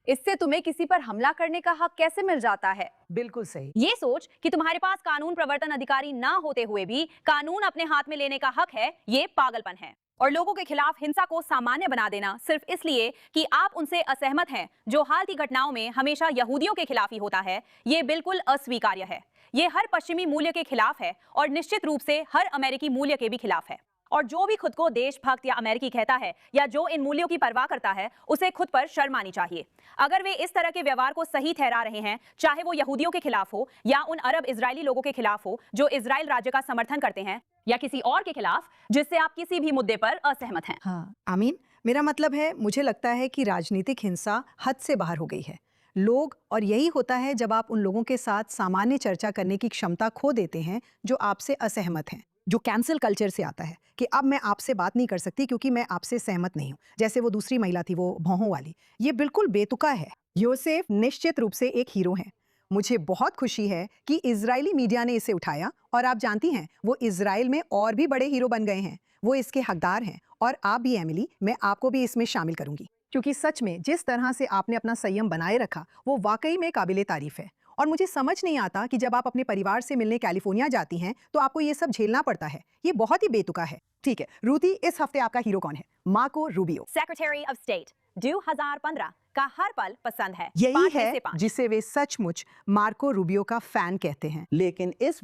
इससे तुम्हें किसी पर हमला करने का हक कैसे मिल जाता है? बिल्कुल सही। ये सोच कि तुम्हारे पास कानून प्रवर्तन अधिकारी ना होते हुए भी कानून अपने हाथ में लेने का हक है, ये पागलपन है। और लोगों के खिलाफ हिंसा को सामान्य बना देना सिर्फ इसलिए कि आप उनसे असहमत हैं, जो हाल की घटनाओं में हमेशा यहूदियों के खिलाफ ही होता है, ये बिल्कुल अस्वीकार्य है। ये हर पश्चिमी मूल्य के खिलाफ है और निश्चित रूप से हर अमेरिकी मूल्य के भी खिलाफ है। और जो भी खुद को देशभक्त या अमेरिकी कहता है या जो इन मूल्यों की परवाह करता है, उसे खुद पर शर्म आनी चाहिए। अगर वे इस तरह के व्यवहार को सही ठहरा रहे हैं, चाहे वो यहूदियों के खिलाफ हो या उन अरब इजरायली लोगों के खिलाफ हो जो इजराइल राज्य का समर्थन करते हैं, या किसी और के खिलाफ जिससे आप किसी भी मुद्दे पर असहमत हैं। हाँ आमीन, मेरा मतलब है, मुझे लगता है कि राजनीतिक हिंसा हद से बाहर हो गई है। लोग, और यही होता है जब आप उन लोगों के साथ सामान्य चर्चा करने की क्षमता खो देते हैं जो आपसे असहमत हैं, जो कैंसिल कल्चर से आता है कि अब मैं आपसे बात नहीं कर सकती क्योंकि मैं आपसे सहमत नहीं हूँ। जैसे वो दूसरी महिला थी, वो भौहों वाली, ये बिल्कुल बेतुका है। योसेफ निश्चित रूप से एक हीरो है। मुझे बहुत खुशी है कि इजरायली मीडिया ने इसे उठाया, और आप जानती हैं वो इजराइल में और भी बड़े हीरो बन गए हैं। वो इसके हकदार हैं, और आप भी एमिली, मैं आपको भी इसमें शामिल करूंगी, क्योंकि सच में जिस तरह से आपने अपना संयम बनाए रखा वो वाकई में काबिले तारीफ है। और मुझे समझ नहीं आता कि जब आप अपने परिवार से मिलने कैलिफोर्निया जाती हैं तो आपको ये सब झेलना पड़ता है। ये बहुत ही बेतुका है। ठीक है रूथी, इस हफ्ते आपका हीरो कौन है? Marco Rubio, secretary of state 2015 का हर पल पसंद है। यही 5 में है से 5। जिसे वे सचमुच मार्को रूबियो का फैन कहते हैं। लेकिन इस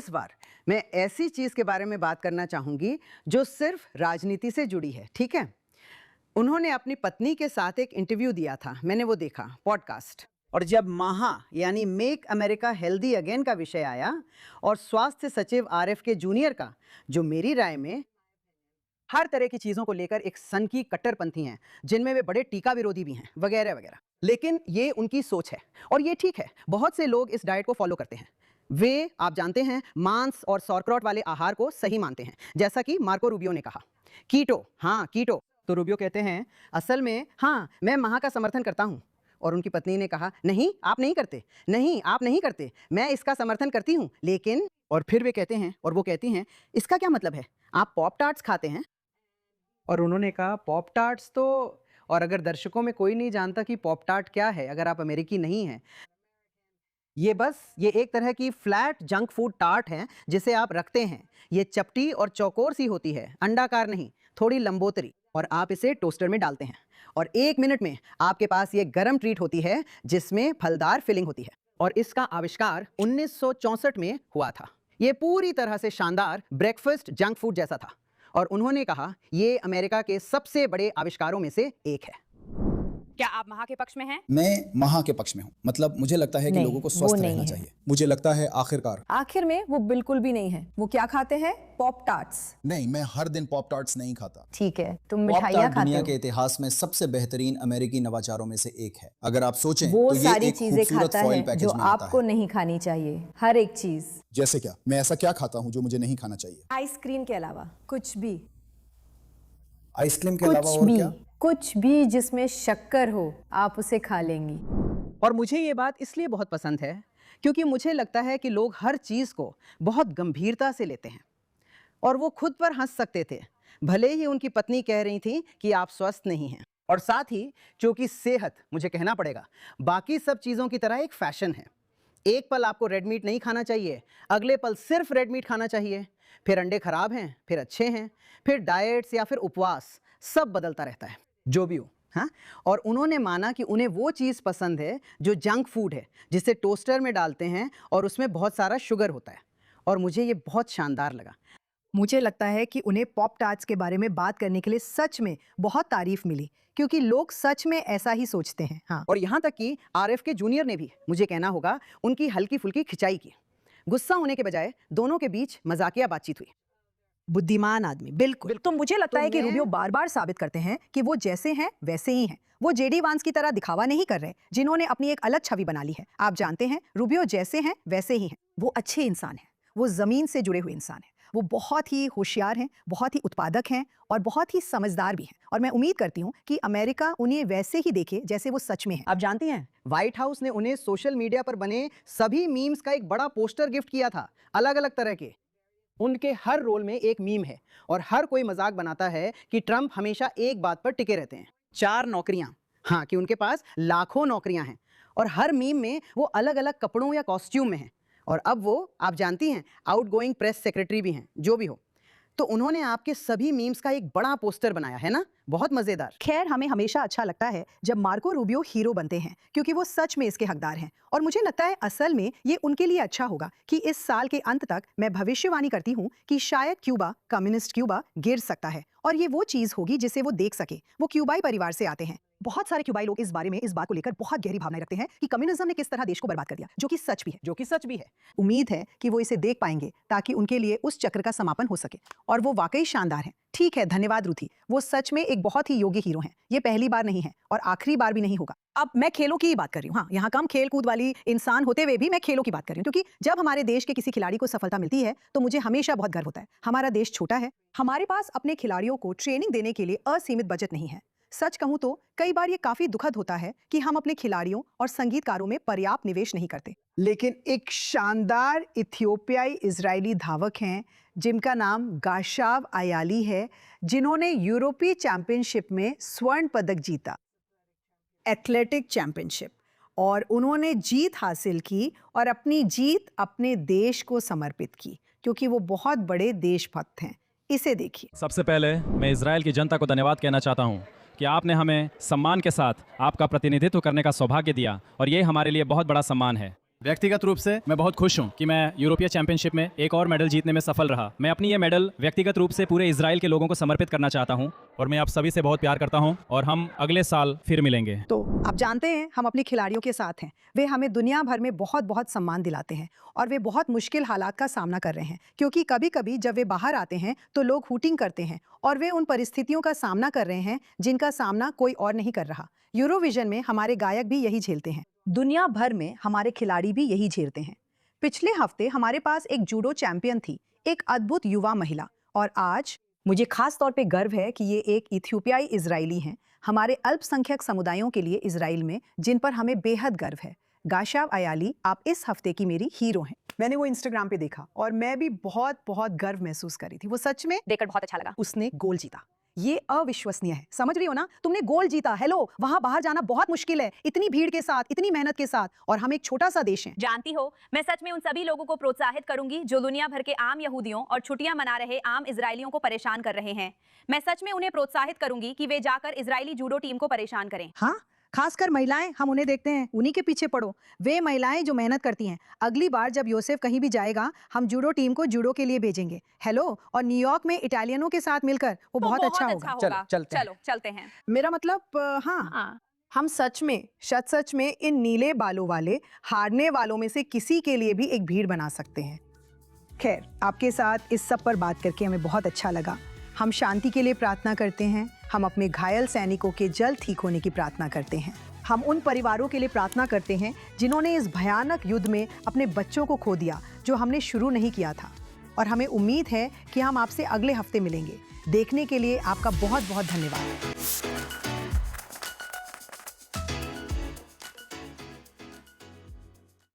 बार मैं ऐसी चीज के बारे में बात करना चाहूंगी जो सिर्फ राजनीति से जुड़ी है। ठीक है, उन्होंने अपनी पत्नी के साथ एक इंटरव्यू दिया था, मैंने वो देखा, पॉडकास्ट। और जब महा यानी मेक अमेरिका हेल्दी अगेन का विषय आया और स्वास्थ्य सचिव RFK जूनियर का, जो मेरी राय में हर तरह की चीजों को लेकर एक सन की कट्टरपंथी हैं, जिनमें वे बड़े टीका विरोधी भी हैं, वगैरह वगैरह। लेकिन ये उनकी सोच है और ये ठीक है। बहुत से लोग इस डाइट को फॉलो करते हैं। वे, आप जानते हैं, मांस और सौरक्रॉट वाले आहार को सही मानते हैं, जैसा कि मार्को रूबियो ने कहा। कीटो, हाँ कीटो। तो रूबियो कहते हैं, असल में हाँ मैं महा का समर्थन करता हूँ। और उनकी पत्नी ने कहा, नहीं आप नहीं करते, नहीं आप नहीं करते, मैं इसका समर्थन करती हूँ लेकिन। और फिर वे कहते हैं, और वो कहती हैं, इसका क्या मतलब है, आप पॉप टार्ट्स खाते हैं? और उन्होंने कहा, पॉप टार्ट्स तो, और अगर दर्शकों में कोई नहीं जानता कि पॉप टार्ट क्या है, अगर आप अमेरिकी नहीं हैं, ये एक तरह की फ्लैट जंक फूड टार्ट है जिसे आप रखते हैं। ये चपटी और चौकोर सी होती है, अंडाकार नहीं, थोड़ी लंबोतरी, और आप इसे टोस्टर में डालते हैं और 1 मिनट में आपके पास ये गरम ट्रीट होती है जिसमें फलदार फिलिंग होती है। और इसका आविष्कार 1964 में हुआ था। ये पूरी तरह से शानदार ब्रेकफास्ट जंक फूड जैसा था, और उन्होंने कहा ये अमेरिका के सबसे बड़े आविष्कारों में से एक है। क्या आप महा के पक्ष में हैं? मैं महा के पक्ष में हूँ। मतलब मुझे लगता है कि लोगों को स्वस्थ रहना चाहिए। मुझे लगता है आखिर में वो बिल्कुल भी नहीं है। वो क्या खाते हैं? Pop tarts. नहीं, मैं हर दिन पॉप टार्ट्स नहीं खाता। ठीक है, तुम पॉप मिठाइयाँ टार्ट खाते दुनिया हो। के इतिहास में सबसे बेहतरीन अमेरिकी नवाचारों में से एक है। अगर आप सोचें वो तो ये सारी एक चीजें खूबसूरत खाता फॉइल है पैकेज जो में आता आपको है। नहीं खानी चाहिए, हर एक चीज। जैसे क्या? मैं ऐसा क्या खाता हूँ जो मुझे नहीं खाना चाहिए? आइसक्रीम के अलावा कुछ भी, आइसक्रीम के अलावा और क्या? कुछ भी जिसमें शक्कर हो, आप उसे खा लेंगी। और मुझे ये बात इसलिए बहुत पसंद है क्योंकि मुझे लगता है कि लोग हर चीज़ को बहुत गंभीरता से लेते हैं, और वो खुद पर हंस सकते थे भले ही उनकी पत्नी कह रही थी कि आप स्वस्थ नहीं हैं। और साथ ही क्योंकि सेहत, मुझे कहना पड़ेगा, बाकी सब चीज़ों की तरह एक फैशन है। एक पल आपको रेड मीट नहीं खाना चाहिए, अगले पल सिर्फ रेड मीट खाना चाहिए, फिर अंडे खराब हैं, फिर अच्छे हैं, फिर डाइट्स या फिर उपवास, सब बदलता रहता है, जो भी हो। हाँ, और उन्होंने माना कि उन्हें वो चीज़ पसंद है जो जंक फूड है, जिसे टोस्टर में डालते हैं और उसमें बहुत सारा शुगर होता है। और मुझे ये बहुत शानदार लगा। मुझे लगता है कि उन्हें पॉप टार्ट्स के बारे में बात करने के लिए सच में बहुत तारीफ मिली, क्योंकि लोग सच में ऐसा ही सोचते हैं। हाँ, और यहाँ तक कि आरएफ के जूनियर ने भी, मुझे कहना होगा, उनकी हल्की फुल्की खिंचाई की। गुस्सा होने के बजाय दोनों के बीच मजाकिया बातचीत हुई। बुद्धिमान आदमी, बिल्कुल। तो मुझे लगता है कि रूबियो बार बार साबित करते हैं कि वो जैसे हैं वैसे ही हैं। वो जेडी वांस की तरह दिखावा नहीं कर रहे, जिन्होंने अपनी एक अलग छवि बना ली है। आप जानते हैं, रूबियो जैसे हैं वैसे ही हैं। वो अच्छे इंसान हैं, वो जमीन से जुड़े हुए इंसान हैं, वो बहुत ही होशियार हैं, बहुत ही उत्पादक हैं और बहुत ही समझदार भी हैं। और मैं उम्मीद करती हूँ कि अमेरिका उन्हें वैसे ही देखे जैसे वो सच में है। आप जानती हैं, व्हाइट हाउस ने उन्हें सोशल मीडिया पर बने सभी मीम्स का एक बड़ा पोस्टर गिफ्ट किया था, अलग अलग तरह के। उनके हर रोल में एक मीम है और हर कोई मजाक बनाता है कि ट्रंप हमेशा एक बात पर टिके रहते हैं, 4 नौकरियां। हाँ, कि उनके पास लाखों नौकरियां हैं और हर मीम में वो अलग अलग कपड़ों या कॉस्ट्यूम में हैं। और अब वो, आप जानती हैं, आउटगोइंग प्रेस सेक्रेटरी भी हैं, जो भी हो। तो उन्होंने आपके सभी मीम्स का एक बड़ा पोस्टर बनाया है ना, बहुत मजेदार। खैर, हमें हमेशा अच्छा लगता है जब मार्को रूबियो हीरो बनते हैं, क्योंकि वो सच में इसके हकदार हैं। और मुझे लगता है असल में ये उनके लिए अच्छा होगा कि इस साल के अंत तक मैं भविष्यवाणी करती हूँ कि शायद क्यूबा, कम्युनिस्ट क्यूबा, गिर सकता है। और ये वो चीज होगी जिसे वो देख सके। वो क्यूबाई परिवार से आते हैं। बहुत सारे क्यूबाई लोग इस बात को लेकर बहुत गहरी भावनाएं रखते हैं कि कम्युनिज्म ने किस तरह देश को बर्बाद कर दिया, जो कि सच भी है। उम्मीद है कि वो इसे देख पाएंगे ताकि उनके लिए उस चक्र का समापन हो सके। और वो वाकई शानदार हैं। ठीक है, धन्यवाद रुथी। वो सच में एक बहुत ही योग्य हीरो हैं। ये पहली बार नहीं है और आखिरी बार भी नहीं होगा। अब मैं खेलों की ही बात कर रही हूँ। हाँ, यहाँ कम खेल कूद वाली इंसान होते हुए भी मैं खेलों की बात कर रही हूँ, क्योंकि जब हमारे देश के किसी खिलाड़ी को सफलता मिलती है तो मुझे हमेशा बहुत गर्व होता है। हमारा देश छोटा है, हमारे पास अपने खिलाड़ियों को ट्रेनिंग देने के लिए असीमित बजट नहीं है। सच कहूं तो कई बार ये काफी दुखद होता है कि हम अपने खिलाड़ियों और संगीतकारों में पर्याप्त निवेश नहीं करते। लेकिन एक शानदार इथियोपियाई इजरायली धावक हैं जिनका नाम गाशाव आयाली है, जिन्होंने यूरोपीय चैंपियनशिप में स्वर्ण पदक जीता, एथलेटिक चैंपियनशिप, और उन्होंने जीत हासिल की और अपनी जीत अपने देश को समर्पित की, क्योंकि वो बहुत बड़े देशभक्त हैं। इसे देखिए। सबसे पहले मैं इजराइल की जनता को धन्यवाद कहना चाहता हूं कि आपने हमें सम्मान के साथ आपका प्रतिनिधित्व करने का सौभाग्य दिया और ये हमारे लिए बहुत बड़ा सम्मान है। व्यक्तिगत रूप से मैं बहुत खुश हूं कि मैं यूरोपीय चैंपियनशिप में एक और मेडल जीतने में सफल रहा। मैं अपनी ये मेडल व्यक्तिगत रूप से पूरे इजराइल के लोगों को समर्पित करना चाहता हूं और मैं आप सभी से बहुत प्यार करता हूं और हम अगले साल फिर मिलेंगे। तो आप जानते हैं, हम अपने खिलाड़ियों के साथ हैं। वे हमें दुनिया भर में बहुत बहुत सम्मान दिलाते हैं और वे बहुत मुश्किल हालात का सामना कर रहे हैं, क्योंकि कभी कभी जब वे बाहर आते हैं तो लोग हूटिंग करते हैं और वे उन परिस्थितियों का सामना कर रहे हैं जिनका सामना कोई और नहीं कर रहा। यूरोविजन में हमारे गायक भी यही झेलते हैं, दुनिया भर में हमारे खिलाड़ी भी यही झेलते हैं। पिछले हफ्ते हमारे पास एक जूडो चैंपियन थी, एक अद्भुत युवा महिला, और आज मुझे खास तौर पे गर्व है कि ये एक इथियोपियाई इजरायली हैं, हमारे अल्पसंख्यक समुदायों के लिए इजराइल में, जिन पर हमें बेहद गर्व है। गाशाव आयाली, आप इस हफ्ते की मेरी हीरो हैं। मैंने वो इंस्टाग्राम पे देखा और मैं भी बहुत बहुत गर्व महसूस कर रही थी। वो सच में देखकर बहुत अच्छा लगा। उसने गोल जीता। ये अविश्वसनीय है, समझ रही हो ना? तुमने गोल जीता। हेलो, वहां बाहर जाना बहुत मुश्किल है, इतनी भीड़ के साथ, इतनी मेहनत के साथ, और हम एक छोटा सा देश हैं। जानती हो, मैं सच में उन सभी लोगों को प्रोत्साहित करूंगी जो दुनिया भर के आम यहूदियों और छुट्टियां मना रहे आम इजरायलियों को परेशान कर रहे हैं। मैं सच में उन्हें प्रोत्साहित करूंगी कि वे जाकर इजरायली जूडो टीम को परेशान करें। हाँ, खासकर महिलाएं, हम उन्हें देखते हैं, उन्हीं के पीछे पड़ो। वे महिलाएं जो मेहनत करती हैं। अगली बार जब योसेफ कहीं भी जाएगा, हम जूडो टीम को जूडो के लिए भेजेंगे। हेलो, और न्यूयॉर्क में इटालियनों के साथ मिलकर वो बहुत अच्छा होगा। चलो चलते हैं। मेरा मतलब, हाँ, हम सच में इन नीले बालों वाले हारने वालों में से किसी के लिए भी एक भीड़ बना सकते हैं। खैर, आपके साथ इस सब पर बात करके हमें बहुत अच्छा लगा। हम शांति के लिए प्रार्थना करते हैं। हम अपने घायल सैनिकों के जल्द ठीक होने की प्रार्थना करते हैं। हम उन परिवारों के लिए प्रार्थना करते हैं जिन्होंने इस भयानक युद्ध में अपने बच्चों को खो दिया, जो हमने शुरू नहीं किया था। और हमें उम्मीद है कि हम आपसे अगले हफ्ते मिलेंगे। देखने के लिए आपका बहुत बहुत धन्यवाद।